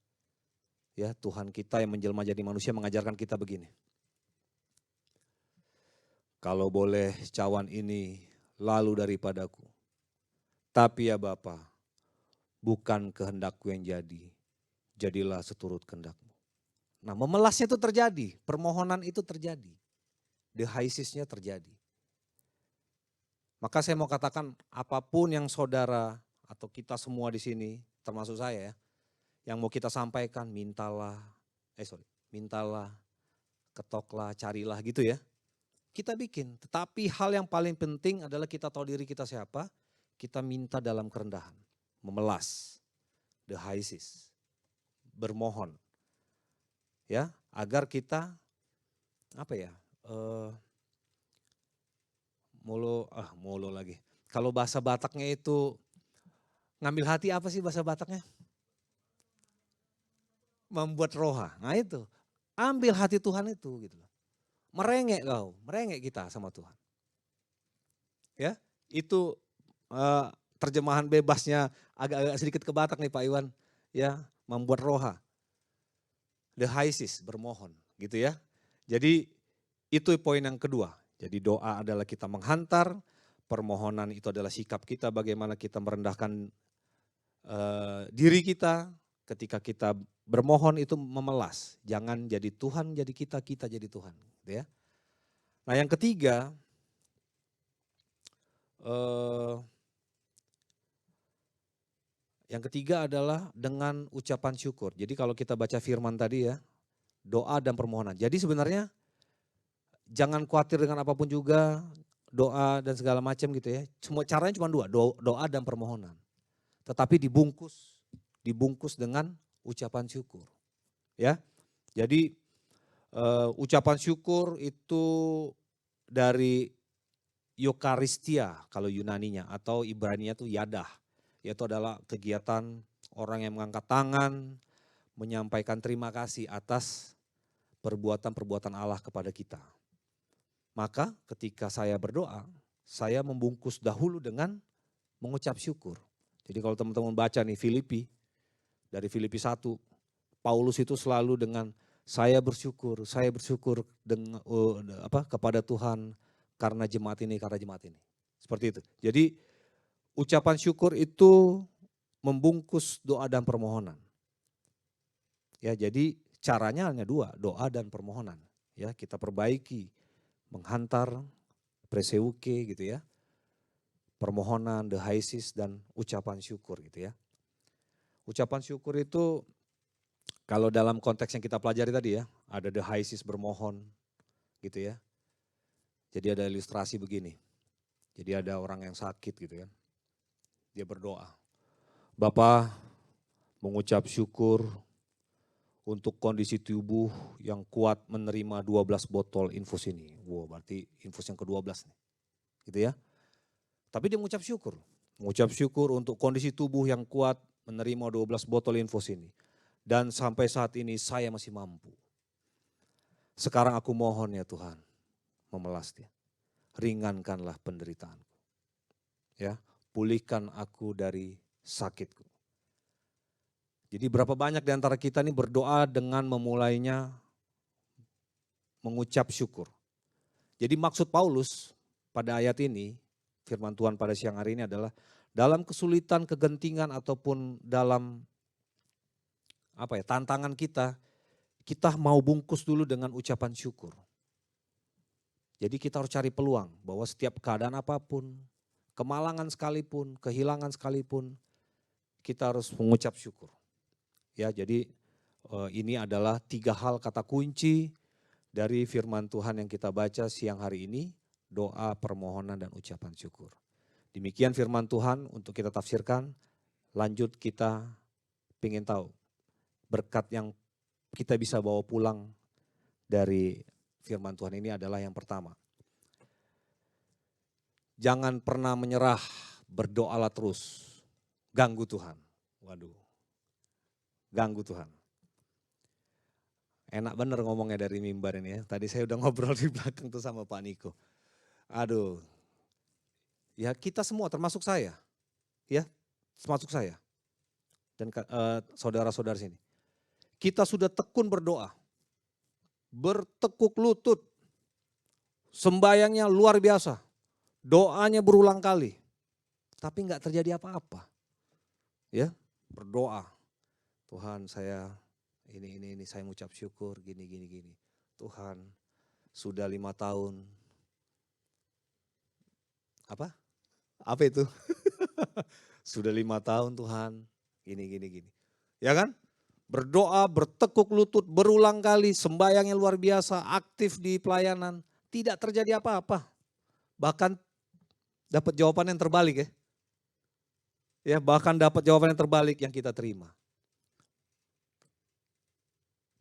Ya, Tuhan kita yang menjelma jadi manusia mengajarkan kita begini. Kalau boleh cawan ini lalu daripadaku. Tapi ya Bapa, bukan kehendakku yang jadi, jadilah seturut kehendakmu. Nah, memelasnya itu terjadi, permohonan itu terjadi. Dehaisisnya terjadi. Maka saya mau katakan apapun yang saudara atau kita semua di sini, termasuk saya ya, yang mau kita sampaikan, mintalah, ketoklah, carilah gitu ya. Kita bikin, tetapi hal yang paling penting adalah kita tahu diri kita siapa, kita minta dalam kerendahan, memelas, dehaisis, bermohon. Ya, agar kita mulu lagi. Kalau bahasa Bataknya itu ngambil hati apa sih bahasa Bataknya? Membuat roha. Nah itu, ambil hati Tuhan itu gitu. merengek kita sama Tuhan. Ya, itu terjemahan bebasnya agak sedikit ke Batak nih Pak Iwan. Ya, membuat roha. Dehaisis, bermohon gitu ya. Jadi itu poin yang kedua. Jadi doa adalah kita menghantar, permohonan itu adalah sikap kita bagaimana kita merendahkan diri kita. Ketika kita bermohon itu memelas. Jangan jadi Tuhan, jadi kita jadi Tuhan. Gitu ya. Nah yang ketiga, adalah dengan ucapan syukur. Jadi kalau kita baca firman tadi ya, doa dan permohonan. Jadi sebenarnya jangan khawatir dengan apapun juga, doa dan segala macam gitu ya. Semua caranya cuma dua, doa dan permohonan. Tetapi dibungkus dengan ucapan syukur. Ya. Jadi ucapan syukur itu dari Eucharistia kalau Yunaninya atau Ibraninya itu yadah. Yaitu adalah kegiatan orang yang mengangkat tangan, menyampaikan terima kasih atas perbuatan-perbuatan Allah kepada kita. Maka ketika saya berdoa, saya membungkus dahulu dengan mengucap syukur. Jadi kalau teman-teman baca nih dari Filipi 1, Paulus itu selalu dengan saya bersyukur dengan, kepada Tuhan karena jemaat ini. Seperti itu. Jadi ucapan syukur itu membungkus doa dan permohonan. Ya, jadi caranya hanya dua, doa dan permohonan. Ya, kita perbaiki, menghantar, preseuke gitu ya. Permohonan, dehaisis dan ucapan syukur gitu ya. Ucapan syukur itu kalau dalam konteks yang kita pelajari tadi ya, ada dehaisis bermohon gitu ya. Jadi ada ilustrasi begini. Jadi ada orang yang sakit gitu kan. Dia berdoa, Bapa mengucap syukur untuk kondisi tubuh yang kuat menerima 12 botol infus ini. Wow, berarti infus yang ke-12 nih. Gitu ya. Tapi dia mengucap syukur untuk kondisi tubuh yang kuat menerima 12 botol infus ini. Dan sampai saat ini saya masih mampu. Sekarang aku mohon ya Tuhan, memelas dia. Ringankanlah penderitaanku. Ya. Pulihkan aku dari sakitku. Jadi berapa banyak di antara kita ini berdoa dengan memulainya mengucap syukur. Jadi maksud Paulus pada ayat ini, firman Tuhan pada siang hari ini adalah dalam kesulitan, kegentingan ataupun dalam tantangan kita mau bungkus dulu dengan ucapan syukur. Jadi kita harus cari peluang bahwa setiap keadaan apapun, kemalangan sekalipun, kehilangan sekalipun, kita harus mengucap syukur. Ya, jadi ini adalah 3 hal kata kunci dari firman Tuhan yang kita baca siang hari ini, doa, permohonan, dan ucapan syukur. Demikian firman Tuhan untuk kita tafsirkan, lanjut kita ingin tahu berkat yang kita bisa bawa pulang dari firman Tuhan ini adalah yang pertama. Jangan pernah menyerah, berdoalah terus. Ganggu Tuhan. Waduh, ganggu Tuhan. Enak bener ngomongnya dari mimbar ini ya. Tadi saya udah ngobrol di belakang tuh sama Pak Niko. Aduh, ya kita semua termasuk saya. Ya, termasuk saya. Dan saudara-saudara sini. Kita sudah tekun berdoa. Bertekuk lutut. Sembayangnya luar biasa. Doanya berulang kali, tapi enggak terjadi apa-apa. Ya, berdoa. Tuhan saya ini saya mengucap syukur gini. Tuhan sudah 5 tahun. Apa itu? Sudah 5 tahun Tuhan gini. Ya kan? Berdoa, bertekuk lutut berulang kali, sembayangnya luar biasa, aktif di pelayanan, tidak terjadi apa-apa. Bahkan dapat jawaban yang terbalik ya. Ya, bahkan dapat jawaban yang terbalik yang kita terima.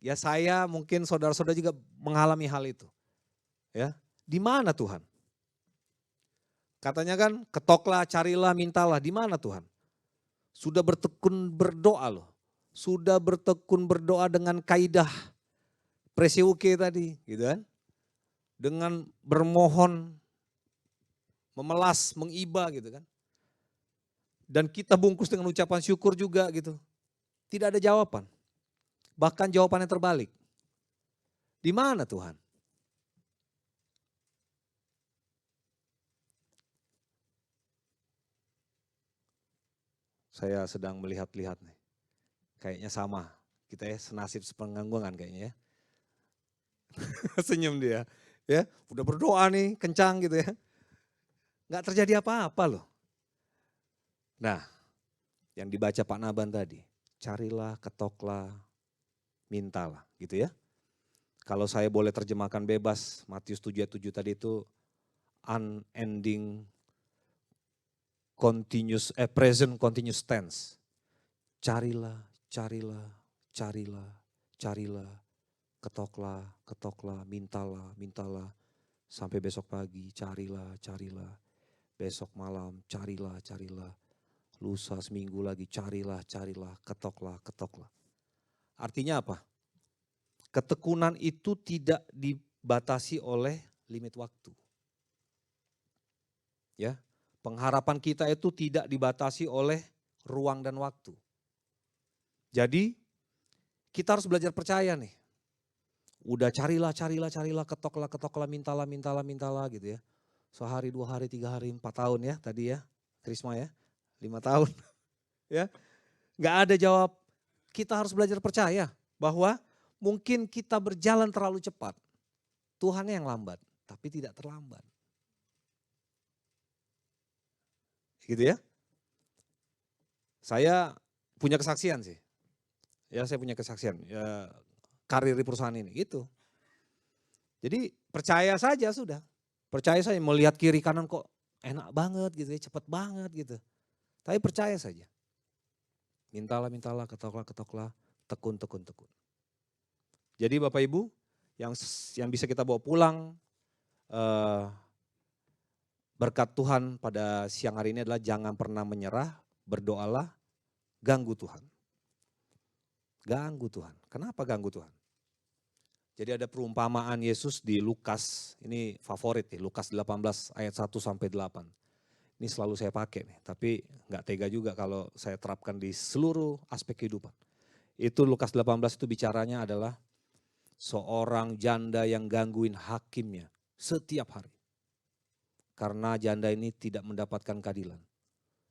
Ya saya mungkin saudara-saudara juga mengalami hal itu. Ya, di mana Tuhan? Katanya kan ketoklah, carilah, mintalah. Di mana Tuhan? Sudah bertekun berdoa loh. Sudah bertekun berdoa dengan kaidah preseuke tadi, gitu kan? dengan bermohon, memelas, mengiba gitu kan. Dan kita bungkus dengan ucapan syukur juga gitu. Tidak ada jawaban. Bahkan jawabannya terbalik. Di mana Tuhan? Saya sedang melihat-lihat nih. Kayaknya sama. Kita ya senasib sepengangguan kayaknya ya. Senyum dia. Ya, udah berdoa nih, kencang gitu ya. Nggak terjadi apa-apa loh. Nah, yang dibaca Pak Naban tadi, carilah, ketoklah, mintalah gitu ya. Kalau saya boleh terjemahkan bebas, Matius 7 ayat 7 tadi itu unending present continuous tense. Carilah, carilah, carilah, carilah, ketoklah, ketoklah, mintalah, mintalah. Sampai besok pagi, carilah, carilah. Besok malam, carilah, carilah. Lusa seminggu lagi, carilah, carilah, ketoklah, ketoklah. Artinya apa? Ketekunan itu tidak dibatasi oleh limit waktu. Ya, pengharapan kita itu tidak dibatasi oleh ruang dan waktu. Jadi kita harus belajar percaya nih. Udah carilah, carilah, carilah, ketoklah, ketoklah, mintalah, mintalah, mintalah gitu ya. Sehari, 2 hari, 3 hari, 4 tahun ya tadi ya, Krisma ya. 5 tahun, ya nggak ada jawab. Kita harus belajar percaya bahwa mungkin kita berjalan terlalu cepat. Tuhan yang lambat, tapi tidak terlambat. Gitu ya. Saya punya kesaksian sih. Ya saya punya kesaksian, ya, karir di perusahaan ini gitu. Jadi percaya saja sudah. Percaya saja, melihat kiri kanan kok enak banget gitu ya, cepat banget gitu. Tapi percaya saja. Mintalah, mintalah, ketoklah, ketoklah, tekun, tekun, tekun. Jadi Bapak Ibu, yang bisa kita bawa pulang berkat Tuhan pada siang hari ini adalah jangan pernah menyerah, berdoalah, ganggu Tuhan. Ganggu Tuhan. Kenapa ganggu Tuhan? Jadi ada perumpamaan Yesus di Lukas, ini favorit nih, Lukas 18 ayat 1 sampai 8. Ini selalu saya pakai nih, tapi nggak tega juga kalau saya terapkan di seluruh aspek kehidupan. Itu Lukas 18 itu bicaranya adalah seorang janda yang gangguin hakimnya setiap hari. Karena janda ini tidak mendapatkan keadilan.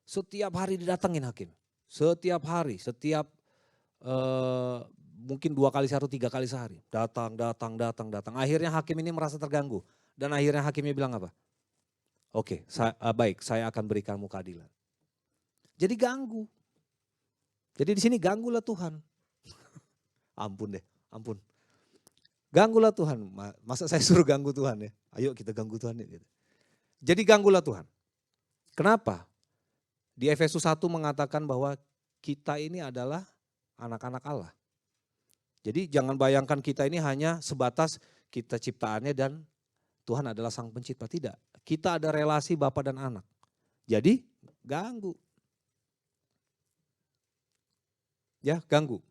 Setiap hari didatengin hakim, setiap hari, setiap mungkin 2 kali sehari, 3 kali sehari. Datang, datang, datang, datang. Akhirnya hakim ini merasa terganggu. Dan akhirnya hakimnya bilang apa? Oke, baik, saya akan berikanmu keadilan. Jadi ganggu. Jadi di sini ganggulah Tuhan. Ampun deh, ampun. Ganggulah Tuhan. Masa saya suruh ganggu Tuhan ya? Ayo kita ganggu Tuhan ya. Jadi ganggulah Tuhan. Kenapa? Di Efesus 1 mengatakan bahwa kita ini adalah anak-anak Allah. Jadi jangan bayangkan kita ini hanya sebatas kita ciptaannya dan Tuhan adalah sang pencipta. Tidak. Kita ada relasi Bapa dan anak. Jadi ganggu. Ya, ganggu.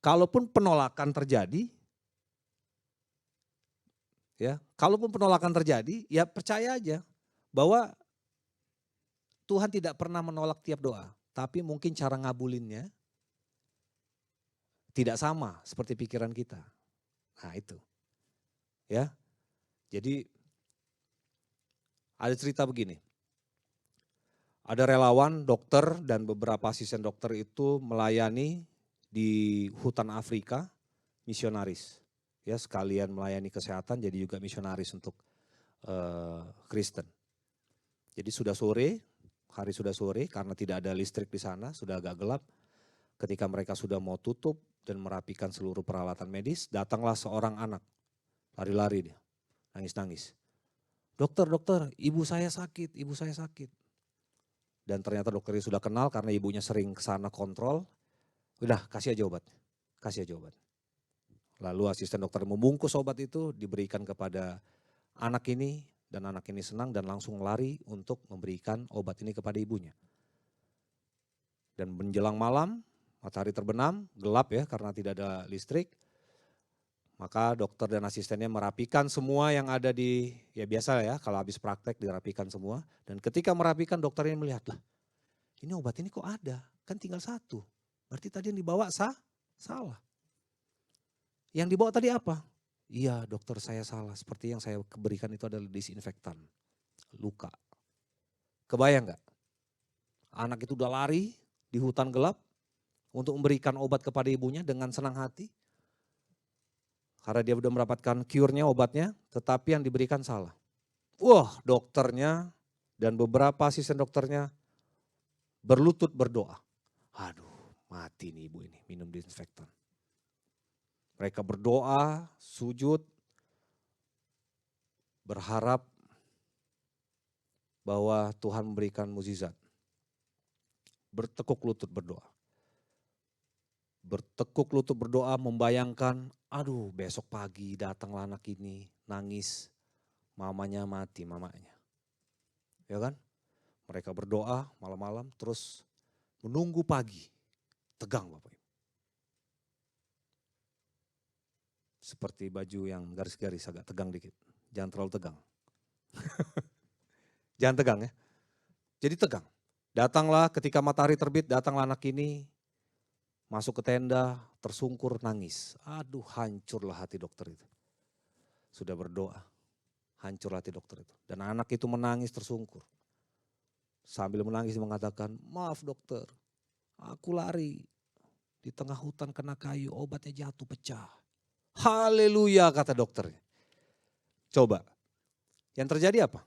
Kalaupun penolakan terjadi, ya, ya percaya aja bahwa Tuhan tidak pernah menolak tiap doa, tapi mungkin cara ngabulinnya tidak sama seperti pikiran kita. Nah, itu. Ya. Jadi ada cerita begini. Ada relawan dokter dan beberapa asisten dokter itu melayani di hutan Afrika, misionaris. Ya, sekalian melayani kesehatan jadi juga misionaris untuk Kristen. Jadi sudah sore, hari sudah sore karena tidak ada listrik di sana, sudah agak gelap. Ketika mereka sudah mau tutup dan merapikan seluruh peralatan medis, datanglah seorang anak, lari-lari dia, nangis-nangis. Dokter, ibu saya sakit, ibu saya sakit. Dan ternyata dokternya sudah kenal karena ibunya sering ke sana kontrol. Udah kasih aja obat, kasih aja obat. Lalu asisten dokter membungkus obat itu, diberikan kepada anak ini. Dan anak ini senang dan langsung lari untuk memberikan obat ini kepada ibunya. Dan menjelang malam, matahari terbenam, gelap ya karena tidak ada listrik. Maka dokter dan asistennya merapikan semua yang ada di, ya biasa ya kalau habis praktek dirapikan semua. Dan ketika merapikan dokter ini melihat, lah ini obat ini kok ada, kan tinggal satu. Berarti tadi yang dibawa salah. Yang dibawa tadi apa? Iya dokter saya salah, seperti yang saya berikan itu adalah disinfektan, luka. Kebayang gak? Anak itu udah lari di hutan gelap untuk memberikan obat kepada ibunya dengan senang hati. Karena dia sudah mendapatkan cure-nya, obatnya, tetapi yang diberikan salah. Wah, dokternya dan beberapa asisten dokternya berlutut berdoa. Aduh, mati nih ibu ini minum disinfektan. Mereka berdoa, sujud, berharap bahwa Tuhan memberikan mukjizat. Bertekuk lutut berdoa. Bertekuk lutut berdoa membayangkan, aduh besok pagi datanglah anak ini nangis, mamanya mati mamanya. Ya kan? Mereka berdoa malam-malam terus menunggu pagi, tegang Bapak Ibu. Seperti baju yang garis-garis agak tegang dikit, jangan terlalu tegang. Jangan tegang ya, jadi tegang. Datanglah ketika matahari terbit, datanglah anak ini, masuk ke tenda, tersungkur, nangis. Aduh, hancurlah hati dokter itu. Sudah berdoa, hancur hati dokter itu. Dan anak itu menangis tersungkur. Sambil menangis mengatakan, maaf dokter, aku lari. Di tengah hutan kena kayu, obatnya jatuh pecah. Haleluya kata dokternya. Coba, yang terjadi apa?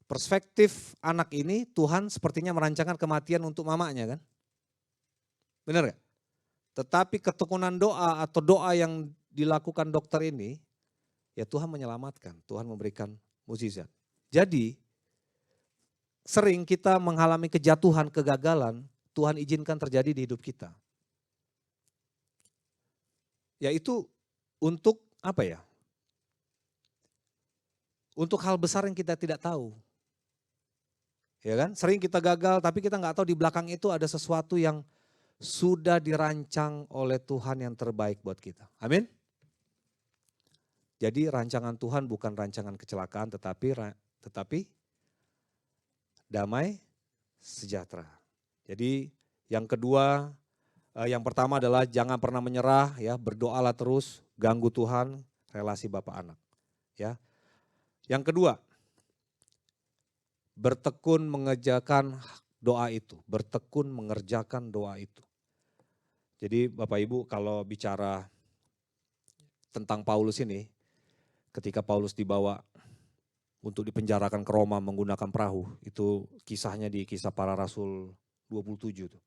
Perspektif anak ini, Tuhan sepertinya merancangkan kematian untuk mamanya kan? Benar gak? Tetapi ketekunan doa atau doa yang dilakukan dokter ini, ya Tuhan menyelamatkan, Tuhan memberikan mukjizat. Jadi sering kita mengalami kejatuhan, kegagalan, Tuhan izinkan terjadi di hidup kita. Yaitu untuk apa ya? Untuk hal besar yang kita tidak tahu. Ya kan? Sering kita gagal tapi kita nggak tahu di belakang itu ada sesuatu yang sudah dirancang oleh Tuhan yang terbaik buat kita. Amin. Jadi rancangan Tuhan bukan rancangan kecelakaan tetapi damai sejahtera. Jadi yang kedua, yang pertama adalah jangan pernah menyerah ya, berdoalah terus, ganggu Tuhan, relasi bapak anak. Ya. Yang kedua, bertekun mengerjakan doa itu, bertekun mengerjakan doa itu. Jadi Bapak Ibu kalau bicara tentang Paulus ini, ketika Paulus dibawa untuk dipenjarakan ke Roma menggunakan perahu, itu kisahnya di Kisah Para Rasul 27 tuh.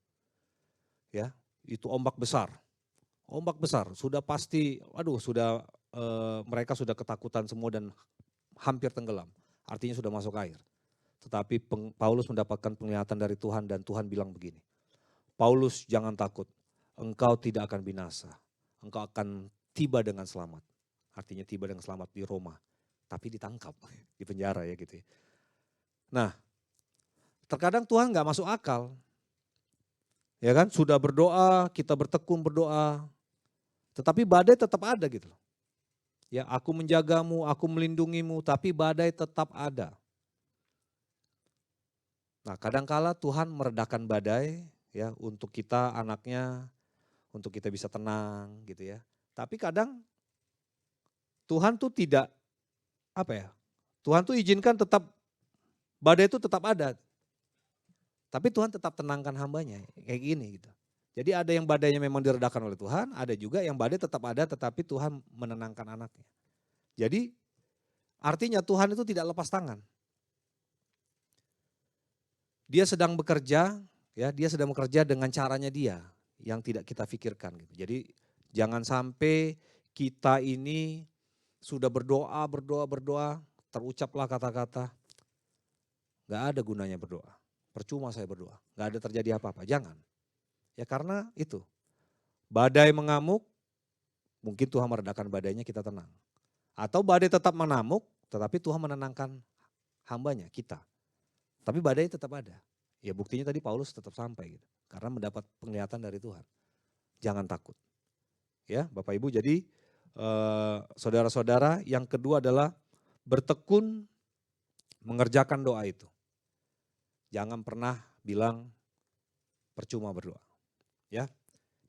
Ya, itu ombak besar. Ombak besar, sudah pasti, mereka sudah ketakutan semua dan hampir tenggelam. Artinya sudah masuk air. Tetapi Paulus mendapatkan penglihatan dari Tuhan dan Tuhan bilang begini, Paulus jangan takut, engkau tidak akan binasa, engkau akan tiba dengan selamat. Artinya tiba dengan selamat di Roma, tapi ditangkap, di penjara ya gitu ya. Nah, terkadang Tuhan gak masuk akal. Ya kan, sudah berdoa, kita bertekun berdoa, tetapi badai tetap ada gitu loh. Ya, aku menjagamu, aku melindungimu, tapi badai tetap ada. Nah, kadangkala Tuhan meredakan badai ya untuk kita anaknya, untuk kita bisa tenang gitu ya. Tapi kadang Tuhan tuh tidak Tuhan tuh izinkan tetap badai itu tetap ada. Tapi Tuhan tetap tenangkan hambanya kayak gini gitu. Jadi ada yang badainya memang diredakan oleh Tuhan, ada juga yang badai tetap ada tetapi Tuhan menenangkan anaknya. Jadi artinya Tuhan itu tidak lepas tangan. Dia sedang bekerja, ya, dia sedang bekerja dengan caranya dia yang tidak kita pikirkan gitu. Jadi jangan sampai kita ini sudah berdoa, terucaplah kata-kata, gak ada gunanya berdoa. Percuma saya berdoa, gak ada terjadi apa-apa, jangan. Ya karena itu, badai mengamuk, mungkin Tuhan meredakan badainya kita tenang. Atau badai tetap mengamuk, tetapi Tuhan menenangkan hambanya, kita. Tapi badai tetap ada. Ya buktinya tadi Paulus tetap sampai gitu. Karena mendapat penglihatan dari Tuhan. Jangan takut. Ya Bapak Ibu, jadi saudara-saudara. Yang kedua adalah bertekun mengerjakan doa itu. Jangan pernah bilang percuma berdoa. Ya.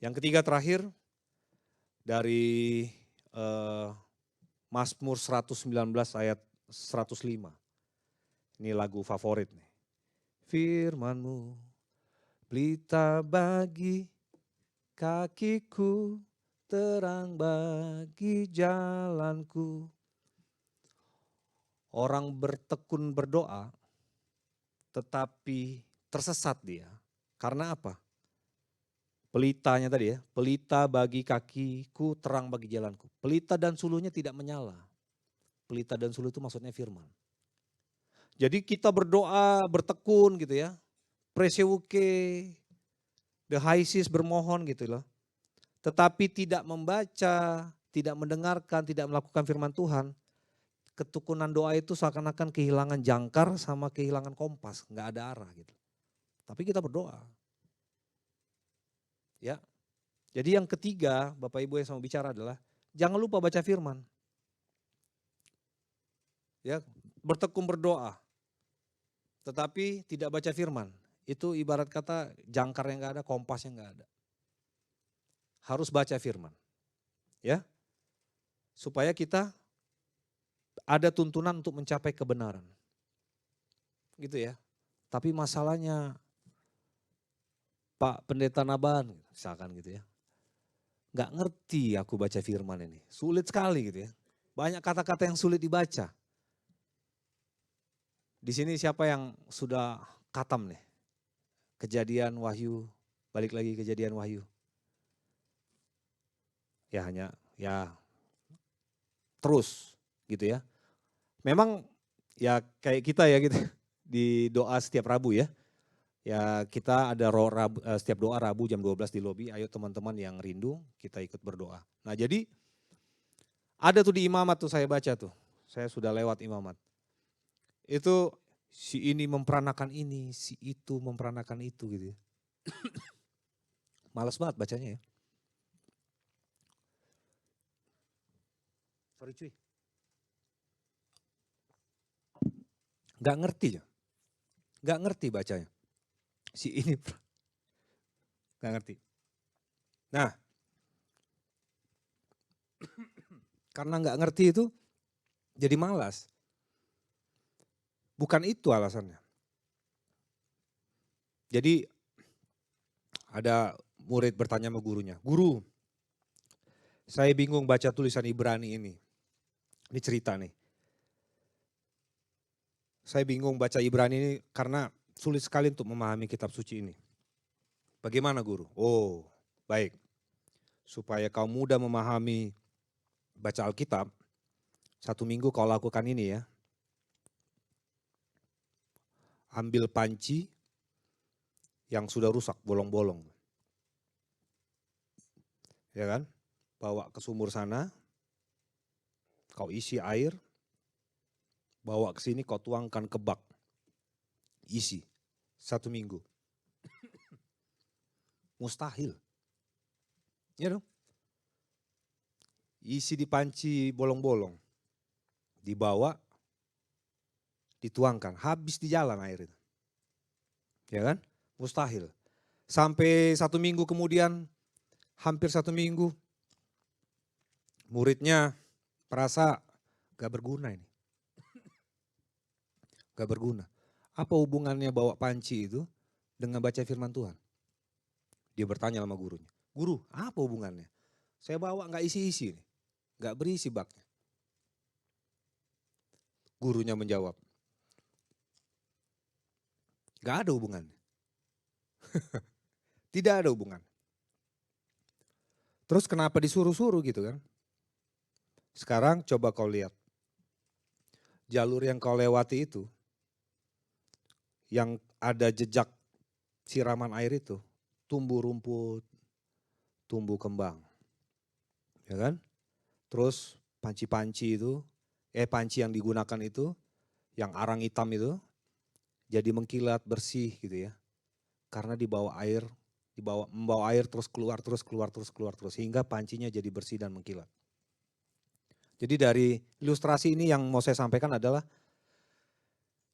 Yang ketiga terakhir dari Mazmur 119 ayat 105. Ini lagu favorit nih. Firman-Mu pelita bagi kakiku, terang bagi jalanku. Orang bertekun berdoa tetapi tersesat dia. Karena apa? Pelitanya tadi ya, pelita bagi kakiku, terang bagi jalanku. Pelita dan suluhnya tidak menyala. Pelita dan suluh itu maksudnya firman. Jadi kita berdoa, bertekun gitu ya. Presewuke, the haisis bermohon gitu loh. Tetapi tidak membaca, tidak mendengarkan, tidak melakukan firman Tuhan. Ketekunan doa itu seakan-akan kehilangan jangkar sama kehilangan kompas, nggak ada arah gitu. Tapi kita berdoa. Ya. Jadi yang ketiga, Bapak Ibu yang sama bicara adalah jangan lupa baca firman. Ya, bertekun berdoa. Tetapi tidak baca firman. Itu ibarat kata jangkar yang nggak ada, kompas yang nggak ada. Harus baca firman. Ya. Supaya kita ada tuntunan untuk mencapai kebenaran. Gitu ya. Tapi masalahnya Pak Pendeta Naban, misalkan gitu ya. Nggak ngerti aku baca firman ini. Sulit sekali gitu ya. Banyak kata-kata yang sulit dibaca. Di sini siapa yang sudah khatam nih? Kejadian, Wahyu, balik lagi Kejadian, Wahyu. Ya hanya, ya terus gitu ya. Memang ya kayak kita ya gitu di doa setiap Rabu ya. Ya kita ada setiap doa Rabu jam 12 di lobi, ayo teman-teman yang rindu kita ikut berdoa. Nah jadi ada tuh di imamat tuh saya baca tuh, saya sudah lewat imamat. Itu si ini memperanakan ini, si itu memperanakan itu gitu ya. Males banget bacanya ya. Sorry cuy. Gak ngerti ya, gak ngerti bacanya. Si ini gak ngerti. Nah, karena gak ngerti itu jadi malas. Bukan itu alasannya. Jadi ada murid bertanya sama gurunya, "Guru, saya bingung baca tulisan Ibrani ini." Ini cerita nih. Saya bingung baca Ibrani ini karena sulit sekali untuk memahami kitab suci ini. Bagaimana guru? Oh, baik. Supaya kau mudah memahami baca Alkitab, 1 minggu kau lakukan ini ya. Ambil panci yang sudah rusak, bolong-bolong. Ya kan? Bawa ke sumur sana, kau isi air, bawa ke sini kau tuangkan ke bak. Isi 1 minggu. Mustahil. Ya dong. Isi di panci bolong-bolong. Dibawa, dituangkan. Habis di jalan air itu. Ya kan? Mustahil. Sampai 1 minggu kemudian, hampir 1 minggu, muridnya merasa gak berguna ini. Gak berguna. Apa hubungannya bawa panci itu dengan baca firman Tuhan? Dia bertanya sama gurunya. Guru, apa hubungannya? Saya bawa gak isi-isi nih. Gak berisi baknya. Gurunya menjawab. Gak ada hubungannya. Tidak ada hubungan. Terus kenapa disuruh-suruh gitu kan? Sekarang coba kau lihat. Jalur yang kau lewati itu, yang ada jejak siraman air itu, tumbuh rumput, tumbuh kembang. Ya kan? Terus panci-panci itu, panci yang digunakan itu, yang arang hitam itu, jadi mengkilat bersih gitu ya. Karena dibawa air, membawa air terus keluar, hingga pancinya jadi bersih dan mengkilat. Jadi dari ilustrasi ini yang mau saya sampaikan adalah,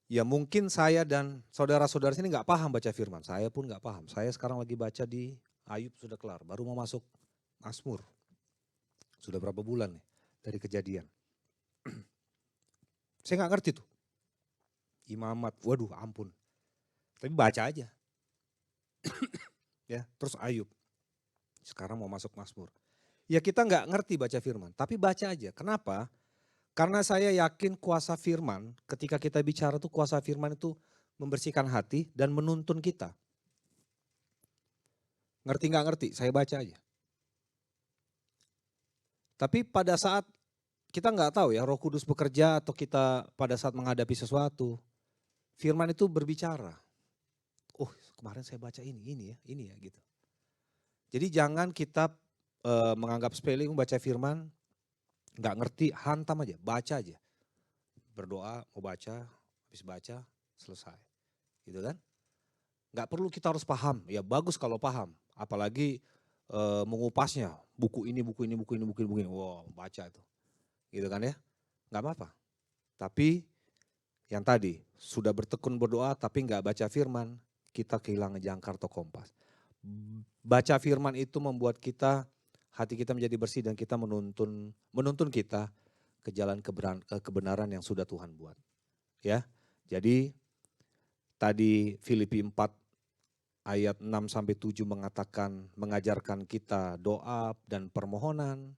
ya mungkin saya dan saudara-saudara sini nggak paham baca firman. Saya pun nggak paham. Saya sekarang lagi baca di Ayub sudah kelar, baru mau masuk Mazmur. Sudah berapa bulan nih dari Kejadian. Saya nggak ngerti tuh. Imamat, waduh ampun. Tapi baca aja. Ya, terus Ayub. Sekarang mau masuk Mazmur. Ya kita nggak ngerti baca firman, tapi baca aja. Kenapa? Karena saya yakin kuasa firman, ketika kita bicara tuh kuasa firman itu membersihkan hati dan menuntun kita. Ngerti nggak ngerti, saya baca aja. Tapi pada saat kita nggak tahu ya Roh Kudus bekerja atau kita pada saat menghadapi sesuatu, firman itu berbicara. Oh kemarin saya baca ini ya gitu. Jadi jangan kita menganggap sepele membaca firman, nggak ngerti, hantam aja, baca aja. Berdoa, mau baca, habis baca, selesai. Gitu kan? Nggak perlu kita harus paham, ya bagus kalau paham. Apalagi mengupasnya, buku ini, wow baca itu. Gitu kan ya? Nggak apa-apa. Tapi yang tadi, sudah bertekun berdoa tapi nggak baca firman, kita kehilangan jangkar atau kompas. Baca firman itu membuat kita, hati kita menjadi bersih dan kita menuntun kita ke jalan kebenaran yang sudah Tuhan buat. Ya. Jadi tadi Filipi 4 ayat 6-7 mengatakan, mengajarkan kita doa dan permohonan,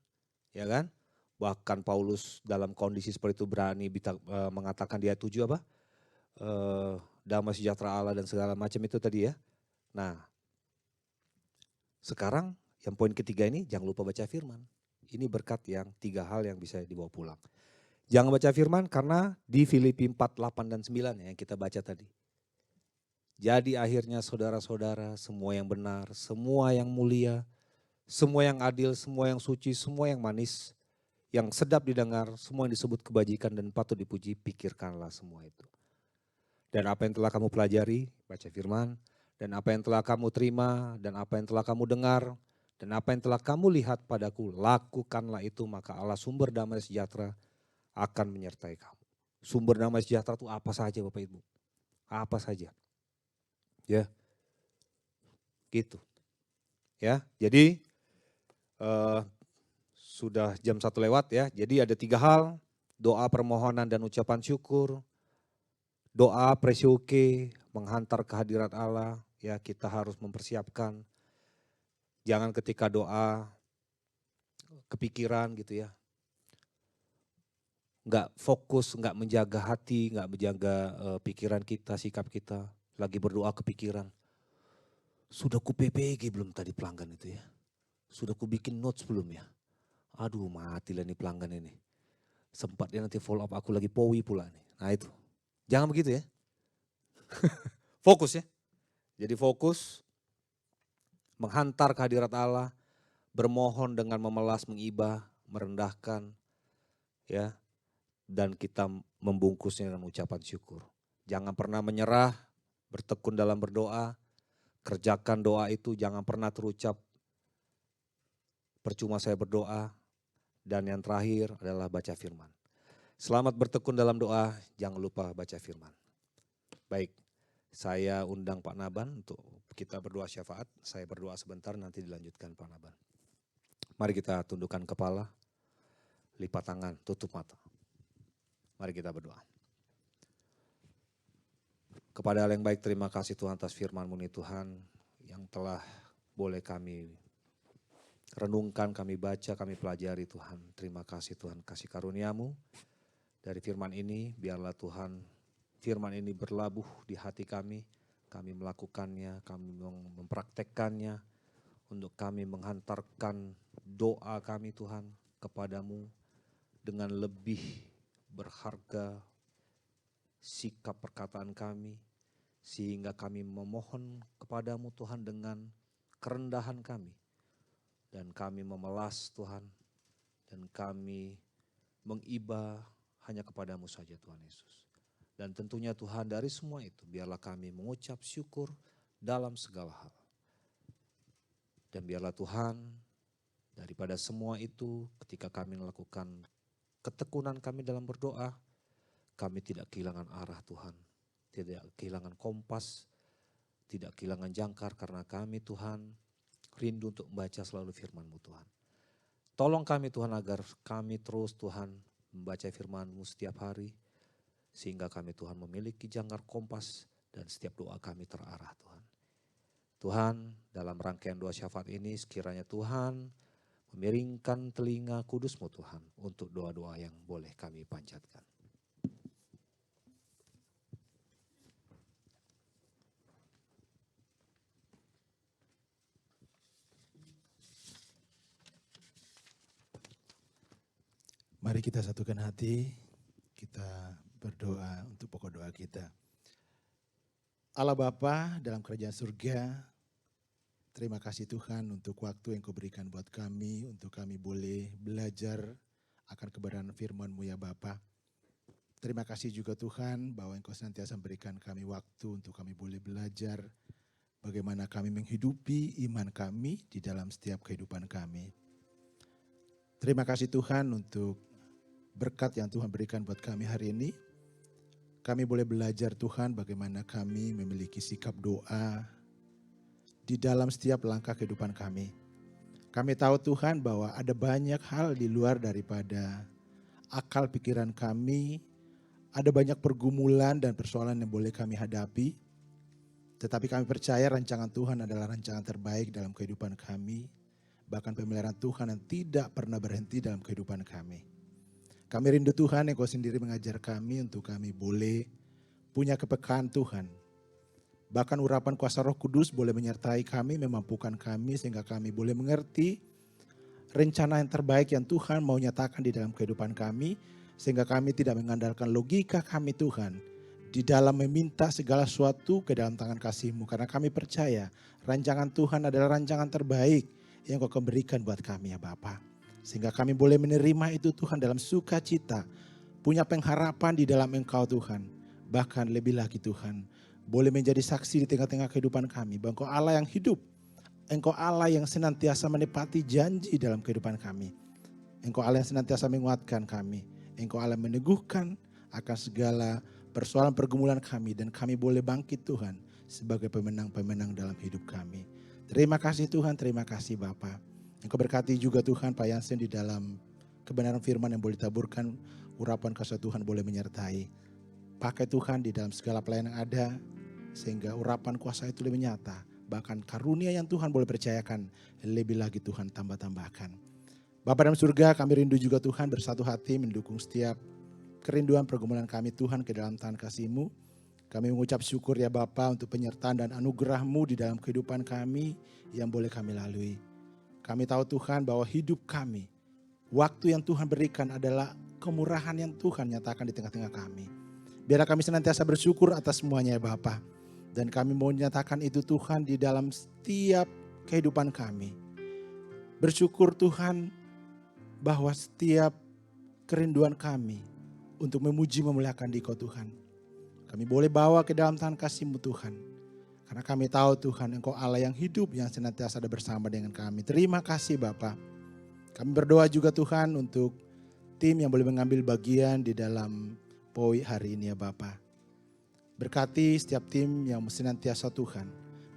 ya kan? Bahkan Paulus dalam kondisi seperti itu berani mengatakan di ayat 7 apa? Damai sejahtera Allah dan segala macam itu tadi ya. Nah, sekarang yang poin ketiga ini jangan lupa baca firman. Ini berkat yang 3 hal yang bisa dibawa pulang. Jangan baca firman karena di Filipi 4, 8 dan 9 yang kita baca tadi. Jadi akhirnya saudara-saudara, semua yang benar, semua yang mulia, semua yang adil, semua yang suci, semua yang manis, yang sedap didengar, semua yang disebut kebajikan dan patut dipuji, pikirkanlah semua itu. Dan apa yang telah kamu pelajari, baca firman, dan apa yang telah kamu terima, dan apa yang telah kamu dengar, dan apa yang telah kamu lihat padaku, lakukanlah itu, maka Allah sumber damai sejahtera akan menyertai kamu. Sumber damai sejahtera itu apa saja Bapak Ibu? Apa saja. Ya, gitu. Ya, jadi sudah jam 1 lewat ya. Jadi ada 3 hal, doa, permohonan dan ucapan syukur. Doa presyuke, menghantar kehadirat Allah, ya kita harus mempersiapkan. Jangan ketika doa kepikiran gitu ya. Enggak fokus, enggak menjaga hati, enggak menjaga pikiran kita, sikap kita. Lagi berdoa kepikiran. Sudah ku PPG belum tadi pelanggan itu ya. Sudah ku bikin notes belum ya. Aduh matilah nih pelanggan ini. Sempat dia nanti follow up aku lagi powi pula nih. Nah itu. Jangan begitu ya. Fokus ya. Jadi fokus, menghantar kehadirat Allah, bermohon dengan memelas, mengibah, merendahkan, ya, dan kita membungkusnya dengan ucapan syukur. Jangan pernah menyerah, bertekun dalam berdoa, kerjakan doa itu, jangan pernah terucap percuma saya berdoa, dan yang terakhir adalah baca firman. Selamat bertekun dalam doa, jangan lupa baca firman. Baik, saya undang Pak Naban untuk kita berdoa syafaat. Saya berdoa sebentar, nanti dilanjutkan Pak Naban. Mari kita tundukkan kepala, lipat tangan, tutup mata. Mari kita berdoa. Kepada Allah yang baik, terima kasih Tuhan atas firman-Mu nih Tuhan, yang telah boleh kami renungkan, kami baca, kami pelajari Tuhan. Terima kasih Tuhan, kasih karunia-Mu. Dari firman ini, biarlah Tuhan firman ini berlabuh di hati kami melakukannya, kami mempraktekkannya, untuk kami menghantarkan doa kami Tuhan kepadamu dengan lebih berharga sikap perkataan kami, sehingga kami memohon kepadamu Tuhan dengan kerendahan kami, dan kami memelas Tuhan, dan kami mengibah hanya kepadamu saja Tuhan Yesus. Dan tentunya Tuhan dari semua itu biarlah kami mengucap syukur dalam segala hal. Dan biarlah Tuhan daripada semua itu ketika kami melakukan ketekunan kami dalam berdoa, kami tidak kehilangan arah Tuhan. Tidak kehilangan kompas, tidak kehilangan jangkar karena kami Tuhan rindu untuk membaca selalu firman-Mu Tuhan. Tolong kami Tuhan agar kami terus Tuhan membaca firman-Mu setiap hari. Sehingga kami Tuhan memiliki jangkar kompas dan setiap doa kami terarah Tuhan. Tuhan dalam rangkaian doa syafaat ini sekiranya Tuhan memiringkan telinga kudus-Mu Tuhan untuk doa-doa yang boleh kami panjatkan. Mari kita satukan hati, kita berdoa untuk pokok doa kita. Allah Bapa dalam kerajaan surga, terima kasih Tuhan untuk waktu yang Kau berikan buat kami, untuk kami boleh belajar akan kebenaran firman-Mu ya Bapa. Terima kasih juga Tuhan bahwa Engkau senantiasa memberikan kami waktu untuk kami boleh belajar bagaimana kami menghidupi iman kami di dalam setiap kehidupan kami. Terima kasih Tuhan untuk berkat yang Tuhan berikan buat kami hari ini. Kami boleh belajar Tuhan bagaimana kami memiliki sikap doa di dalam setiap langkah kehidupan kami. Kami tahu Tuhan bahwa ada banyak hal di luar daripada akal pikiran kami. Ada banyak pergumulan dan persoalan yang boleh kami hadapi. Tetapi kami percaya rancangan Tuhan adalah rancangan terbaik dalam kehidupan kami. Bahkan pemeliharaan Tuhan yang tidak pernah berhenti dalam kehidupan kami. Kami rindu Tuhan yang Kau sendiri mengajar kami untuk kami boleh punya kepekaan Tuhan. Bahkan urapan kuasa Roh Kudus boleh menyertai kami, memampukan kami sehingga kami boleh mengerti rencana yang terbaik yang Tuhan mau nyatakan di dalam kehidupan kami. Sehingga kami tidak mengandalkan logika kami Tuhan di dalam meminta segala sesuatu ke dalam tangan kasih-Mu. Karena kami percaya rancangan Tuhan adalah rancangan terbaik yang Kau berikan buat kami ya Bapa. Sehingga kami boleh menerima itu Tuhan dalam sukacita. Punya pengharapan di dalam Engkau Tuhan. Bahkan lebih lagi Tuhan. Boleh menjadi saksi di tengah-tengah kehidupan kami. Bahwa Engkau Allah yang hidup. Engkau Allah yang senantiasa menepati janji dalam kehidupan kami. Engkau Allah yang senantiasa menguatkan kami. Engkau Allah yang meneguhkan akan segala persoalan pergumulan kami. Dan kami boleh bangkit Tuhan sebagai pemenang-pemenang dalam hidup kami. Terima kasih Tuhan, terima kasih Bapa. Engkau berkati juga Tuhan Pak Yansen di dalam kebenaran firman yang boleh ditaburkan, urapan kasih Tuhan boleh menyertai. Pakai Tuhan di dalam segala pelayanan yang ada, sehingga urapan kuasa itu lebih nyata. Bahkan karunia yang Tuhan boleh percayakan, lebih lagi Tuhan tambah-tambahkan. Bapa dalam surga, kami rindu juga Tuhan bersatu hati mendukung setiap kerinduan pergumulan kami Tuhan ke dalam tangan kasih-Mu. Kami mengucap syukur ya Bapa untuk penyertaan dan anugerah-Mu di dalam kehidupan kami yang boleh kami lalui. Kami tahu Tuhan bahwa hidup kami, waktu yang Tuhan berikan adalah kemurahan yang Tuhan nyatakan di tengah-tengah kami. Biarlah kami senantiasa bersyukur atas semuanya ya Bapa. Dan kami mau nyatakan itu Tuhan di dalam setiap kehidupan kami. Bersyukur Tuhan bahwa setiap kerinduan kami untuk memuji memuliakan Dikau Tuhan. Kami boleh bawa ke dalam tangan kasih-Mu Tuhan. Karena kami tahu Tuhan Engkau Allah yang hidup yang senantiasa ada bersama dengan kami. Terima kasih Bapa. Kami berdoa juga Tuhan untuk tim yang boleh mengambil bagian di dalam POI hari ini ya Bapa. Berkati setiap tim yang senantiasa Tuhan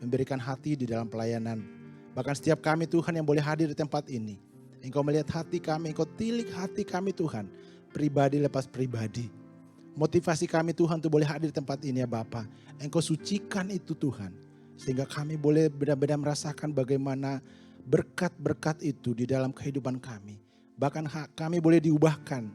memberikan hati di dalam pelayanan. Bahkan setiap kami Tuhan yang boleh hadir di tempat ini. Engkau melihat hati kami, Engkau tilik hati kami Tuhan. Pribadi lepas pribadi. Motivasi kami Tuhan untuk boleh hadir di tempat ini ya Bapa. Engkau sucikan itu Tuhan. Sehingga kami boleh benar-benar merasakan bagaimana berkat-berkat itu di dalam kehidupan kami. Bahkan kami boleh diubahkan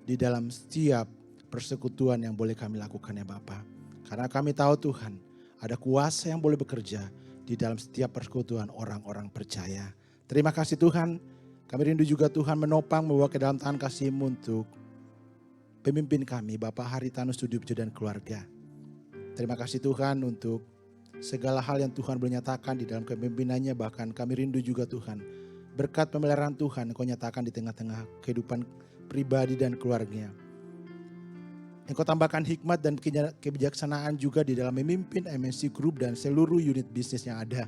di dalam setiap persekutuan yang boleh kami lakukan ya Bapa. Karena kami tahu Tuhan ada kuasa yang boleh bekerja di dalam setiap persekutuan orang-orang percaya. Terima kasih Tuhan. Kami rindu juga Tuhan menopang membawa ke dalam tangan kasih-Mu untuk pemimpin kami, Bapak Haritanu Sudibjo dan keluarga. Terima kasih Tuhan untuk segala hal yang Tuhan boleh nyatakan di dalam kepemimpinannya. Bahkan kami rindu juga Tuhan, berkat pemeliharaan Tuhan Engkau nyatakan di tengah-tengah kehidupan pribadi dan keluarganya. Engkau tambahkan hikmat dan kebijaksanaan juga di dalam memimpin MNC Group dan seluruh unit bisnis yang ada.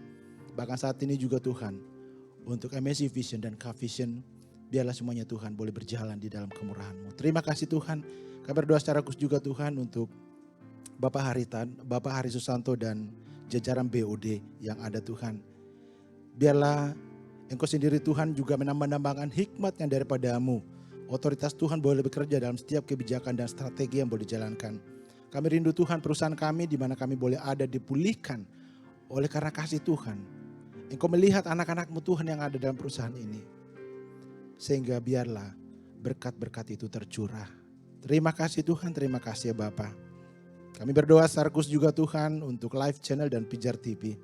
Bahkan saat ini juga Tuhan, untuk MNC Vision dan K-Vision, biarlah semuanya Tuhan boleh berjalan di dalam kemurahan-Mu. Terima kasih Tuhan. Kami berdoa secara khusus juga Tuhan untuk Bapak Haritan, Bapak Hari Susanto dan jajaran BOD yang ada Tuhan. Biarlah Engkau sendiri Tuhan juga menambah-nambahkan hikmat yang daripada-Mu. Otoritas Tuhan boleh bekerja dalam setiap kebijakan dan strategi yang boleh dijalankan. Kami rindu Tuhan perusahaan kami di mana kami boleh ada dipulihkan oleh karena kasih Tuhan. Engkau melihat anak-anak-Mu Tuhan yang ada dalam perusahaan ini. Sehingga biarlah berkat-berkat itu tercurah. Terima kasih Tuhan, terima kasih ya Bapa. Kami berdoa secara khusus juga Tuhan untuk live channel dan Pijar TV.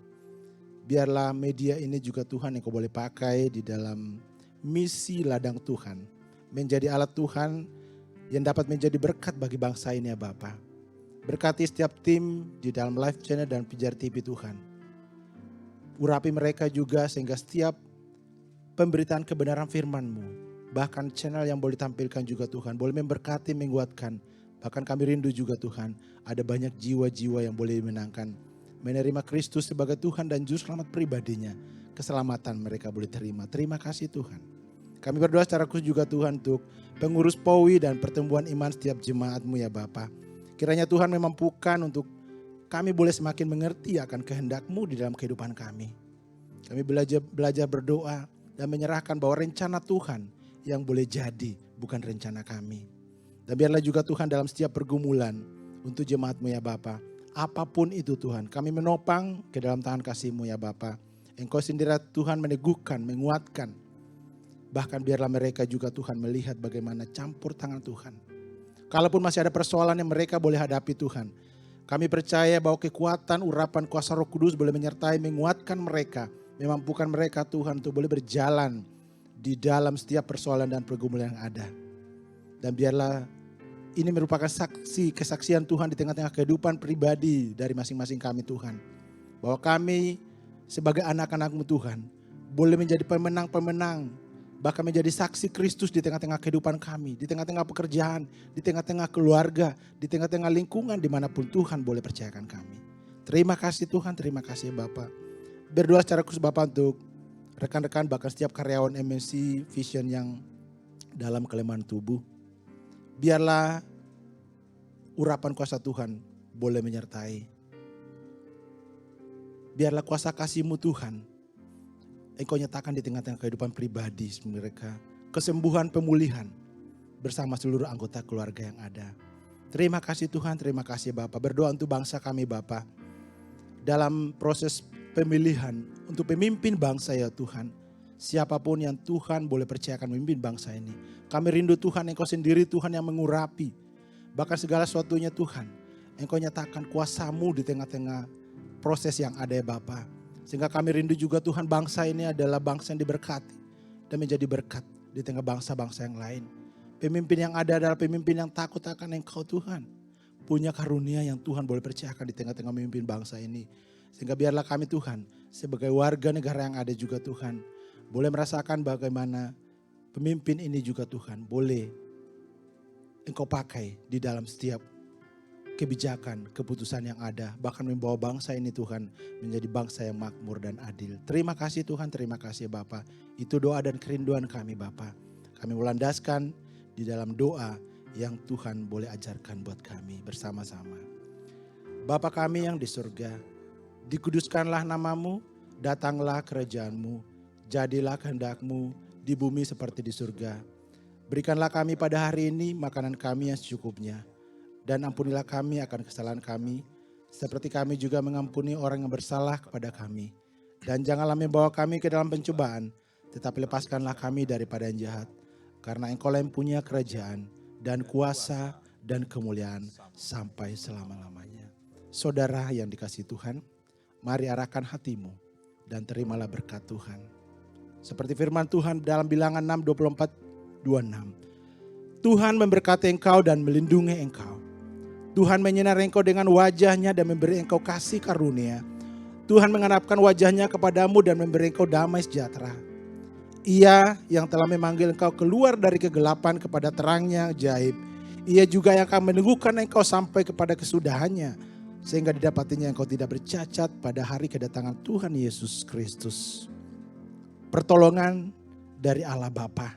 Biarlah media ini juga Tuhan yang Kau boleh pakai di dalam misi ladang Tuhan. Menjadi alat Tuhan yang dapat menjadi berkat bagi bangsa ini ya Bapa. Berkati setiap tim di dalam live channel dan Pijar TV Tuhan. Urapi mereka juga sehingga setiap pemberitaan kebenaran firman-Mu, bahkan channel yang boleh ditampilkan juga Tuhan, boleh memberkati, menguatkan. Bahkan kami rindu juga Tuhan, ada banyak jiwa-jiwa yang boleh dimenangkan. Menerima Kristus sebagai Tuhan dan Juru Selamat pribadinya. Keselamatan mereka boleh terima. Terima kasih Tuhan. Kami berdoa secara khusus juga Tuhan untuk pengurus POWI dan pertumbuhan iman setiap jemaat-Mu ya Bapa. Kiranya Tuhan memampukan untuk kami boleh semakin mengerti akan kehendak-Mu di dalam kehidupan kami. Kami belajar berdoa dan menyerahkan bahwa rencana Tuhan yang boleh jadi bukan rencana kami. Dan biarlah juga Tuhan dalam setiap pergumulan untuk jemaat-Mu ya Bapa. Apapun itu Tuhan, kami menopang ke dalam tangan kasih-Mu ya Bapa. Engkau sendiri Tuhan meneguhkan, menguatkan. Bahkan biarlah mereka juga Tuhan melihat bagaimana campur tangan Tuhan. Kalaupun masih ada persoalan yang mereka boleh hadapi Tuhan. Kami percaya bahwa kekuatan urapan kuasa Roh Kudus boleh menyertai, menguatkan mereka. Memampukan mereka Tuhan untuk boleh berjalan di dalam setiap persoalan dan pergumulan yang ada. Dan biarlah ini merupakan kesaksian Tuhan di tengah-tengah kehidupan pribadi dari masing-masing kami Tuhan. Bahwa kami sebagai anak-anak-Mu Tuhan boleh menjadi pemenang-pemenang. Bahkan menjadi saksi Kristus di tengah-tengah kehidupan kami. Di tengah-tengah pekerjaan, di tengah-tengah keluarga, di tengah-tengah lingkungan dimanapun Tuhan boleh percayakan kami. Terima kasih Tuhan, terima kasih Bapak. Berdoa secara khusus Bapak untuk rekan-rekan bahkan setiap karyawan MNC Vision yang dalam kelemahan tubuh. Biarlah urapan kuasa Tuhan boleh menyertai. Biarlah kuasa kasih-Mu Tuhan Engkau nyatakan di tengah-tengah kehidupan pribadi mereka. Kesembuhan, pemulihan bersama seluruh anggota keluarga yang ada. Terima kasih Tuhan, terima kasih Bapak. Berdoa untuk bangsa kami Bapak. Dalam proses pemilihan untuk pemimpin bangsa ya Tuhan. Siapapun yang Tuhan boleh percayakan memimpin bangsa ini. Kami rindu Tuhan, Engkau sendiri Tuhan yang mengurapi. Bahkan segala sesuatunya Tuhan. Engkau nyatakan kuasa-Mu di tengah-tengah proses yang ada ya Bapak. Sehingga kami rindu juga Tuhan bangsa ini adalah bangsa yang diberkati. Dan menjadi berkat di tengah bangsa-bangsa yang lain. Pemimpin yang ada adalah pemimpin yang takut akan Engkau Tuhan. Punya karunia yang Tuhan boleh percayakan di tengah-tengah memimpin bangsa ini. Sehingga biarlah kami Tuhan sebagai warga negara yang ada juga Tuhan. Boleh merasakan bagaimana pemimpin ini juga Tuhan boleh Engkau pakai di dalam setiap kebijakan, keputusan yang ada. Bahkan membawa bangsa ini Tuhan menjadi bangsa yang makmur dan adil. Terima kasih Tuhan, terima kasih Bapa. Itu doa dan kerinduan kami Bapa. Kami melandaskan di dalam doa yang Tuhan boleh ajarkan buat kami bersama-sama. Bapa kami yang di surga, dikuduskanlah nama-Mu, datanglah kerajaan-Mu, jadilah kehendak-Mu di bumi seperti di surga. Berikanlah kami pada hari ini makanan kami yang secukupnya. Dan ampunilah kami akan kesalahan kami, seperti kami juga mengampuni orang yang bersalah kepada kami. Dan janganlah membawa kami ke dalam pencobaan, tetapi lepaskanlah kami daripada yang jahat. Karena Engkau yang punya kerajaan, dan kuasa, dan kemuliaan, sampai selama-lamanya. Saudara yang dikasihi Tuhan, mari arahkan hatimu, dan terimalah berkat Tuhan. Seperti firman Tuhan dalam Bilangan 6:24-26. Tuhan memberkati engkau dan melindungi engkau. Tuhan menyinari engkau dengan wajahnya dan memberi engkau kasih karunia. Tuhan menghadapkan wajahnya kepadamu dan memberi engkau damai sejahtera. Ia yang telah memanggil engkau keluar dari kegelapan kepada terangnya ajaib. Ia juga yang akan meneguhkan engkau sampai kepada kesudahannya. Sehingga didapatinya engkau tidak bercacat pada hari kedatangan Tuhan Yesus Kristus. Pertolongan dari Allah Bapa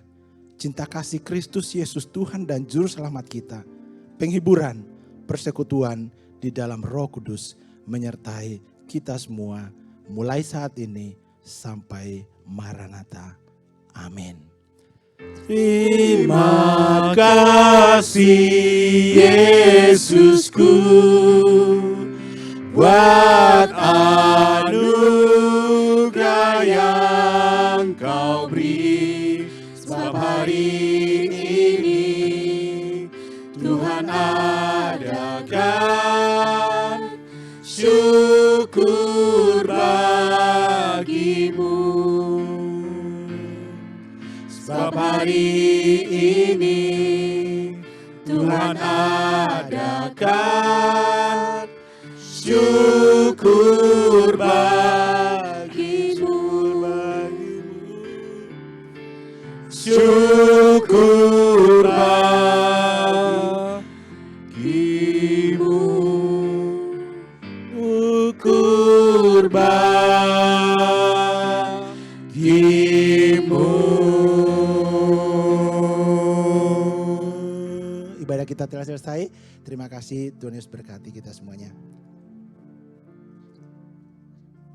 cinta kasih Kristus Yesus Tuhan dan Juru Selamat kita, penghiburan, persekutuan di dalam Roh Kudus menyertai kita semua mulai saat ini sampai Maranatha. Amin. Terima kasih Yesusku buat anugerah yang Kau beri, sebab hari ini Tuhan adakan syukur bagimu. Sebab hari ini Tuhan adakan syukur bagimu. Syukur bagimu. Syukur bagimu. Ibadah kita telah selesai. Terima kasih, Tuhan Yesus berkati kita semuanya.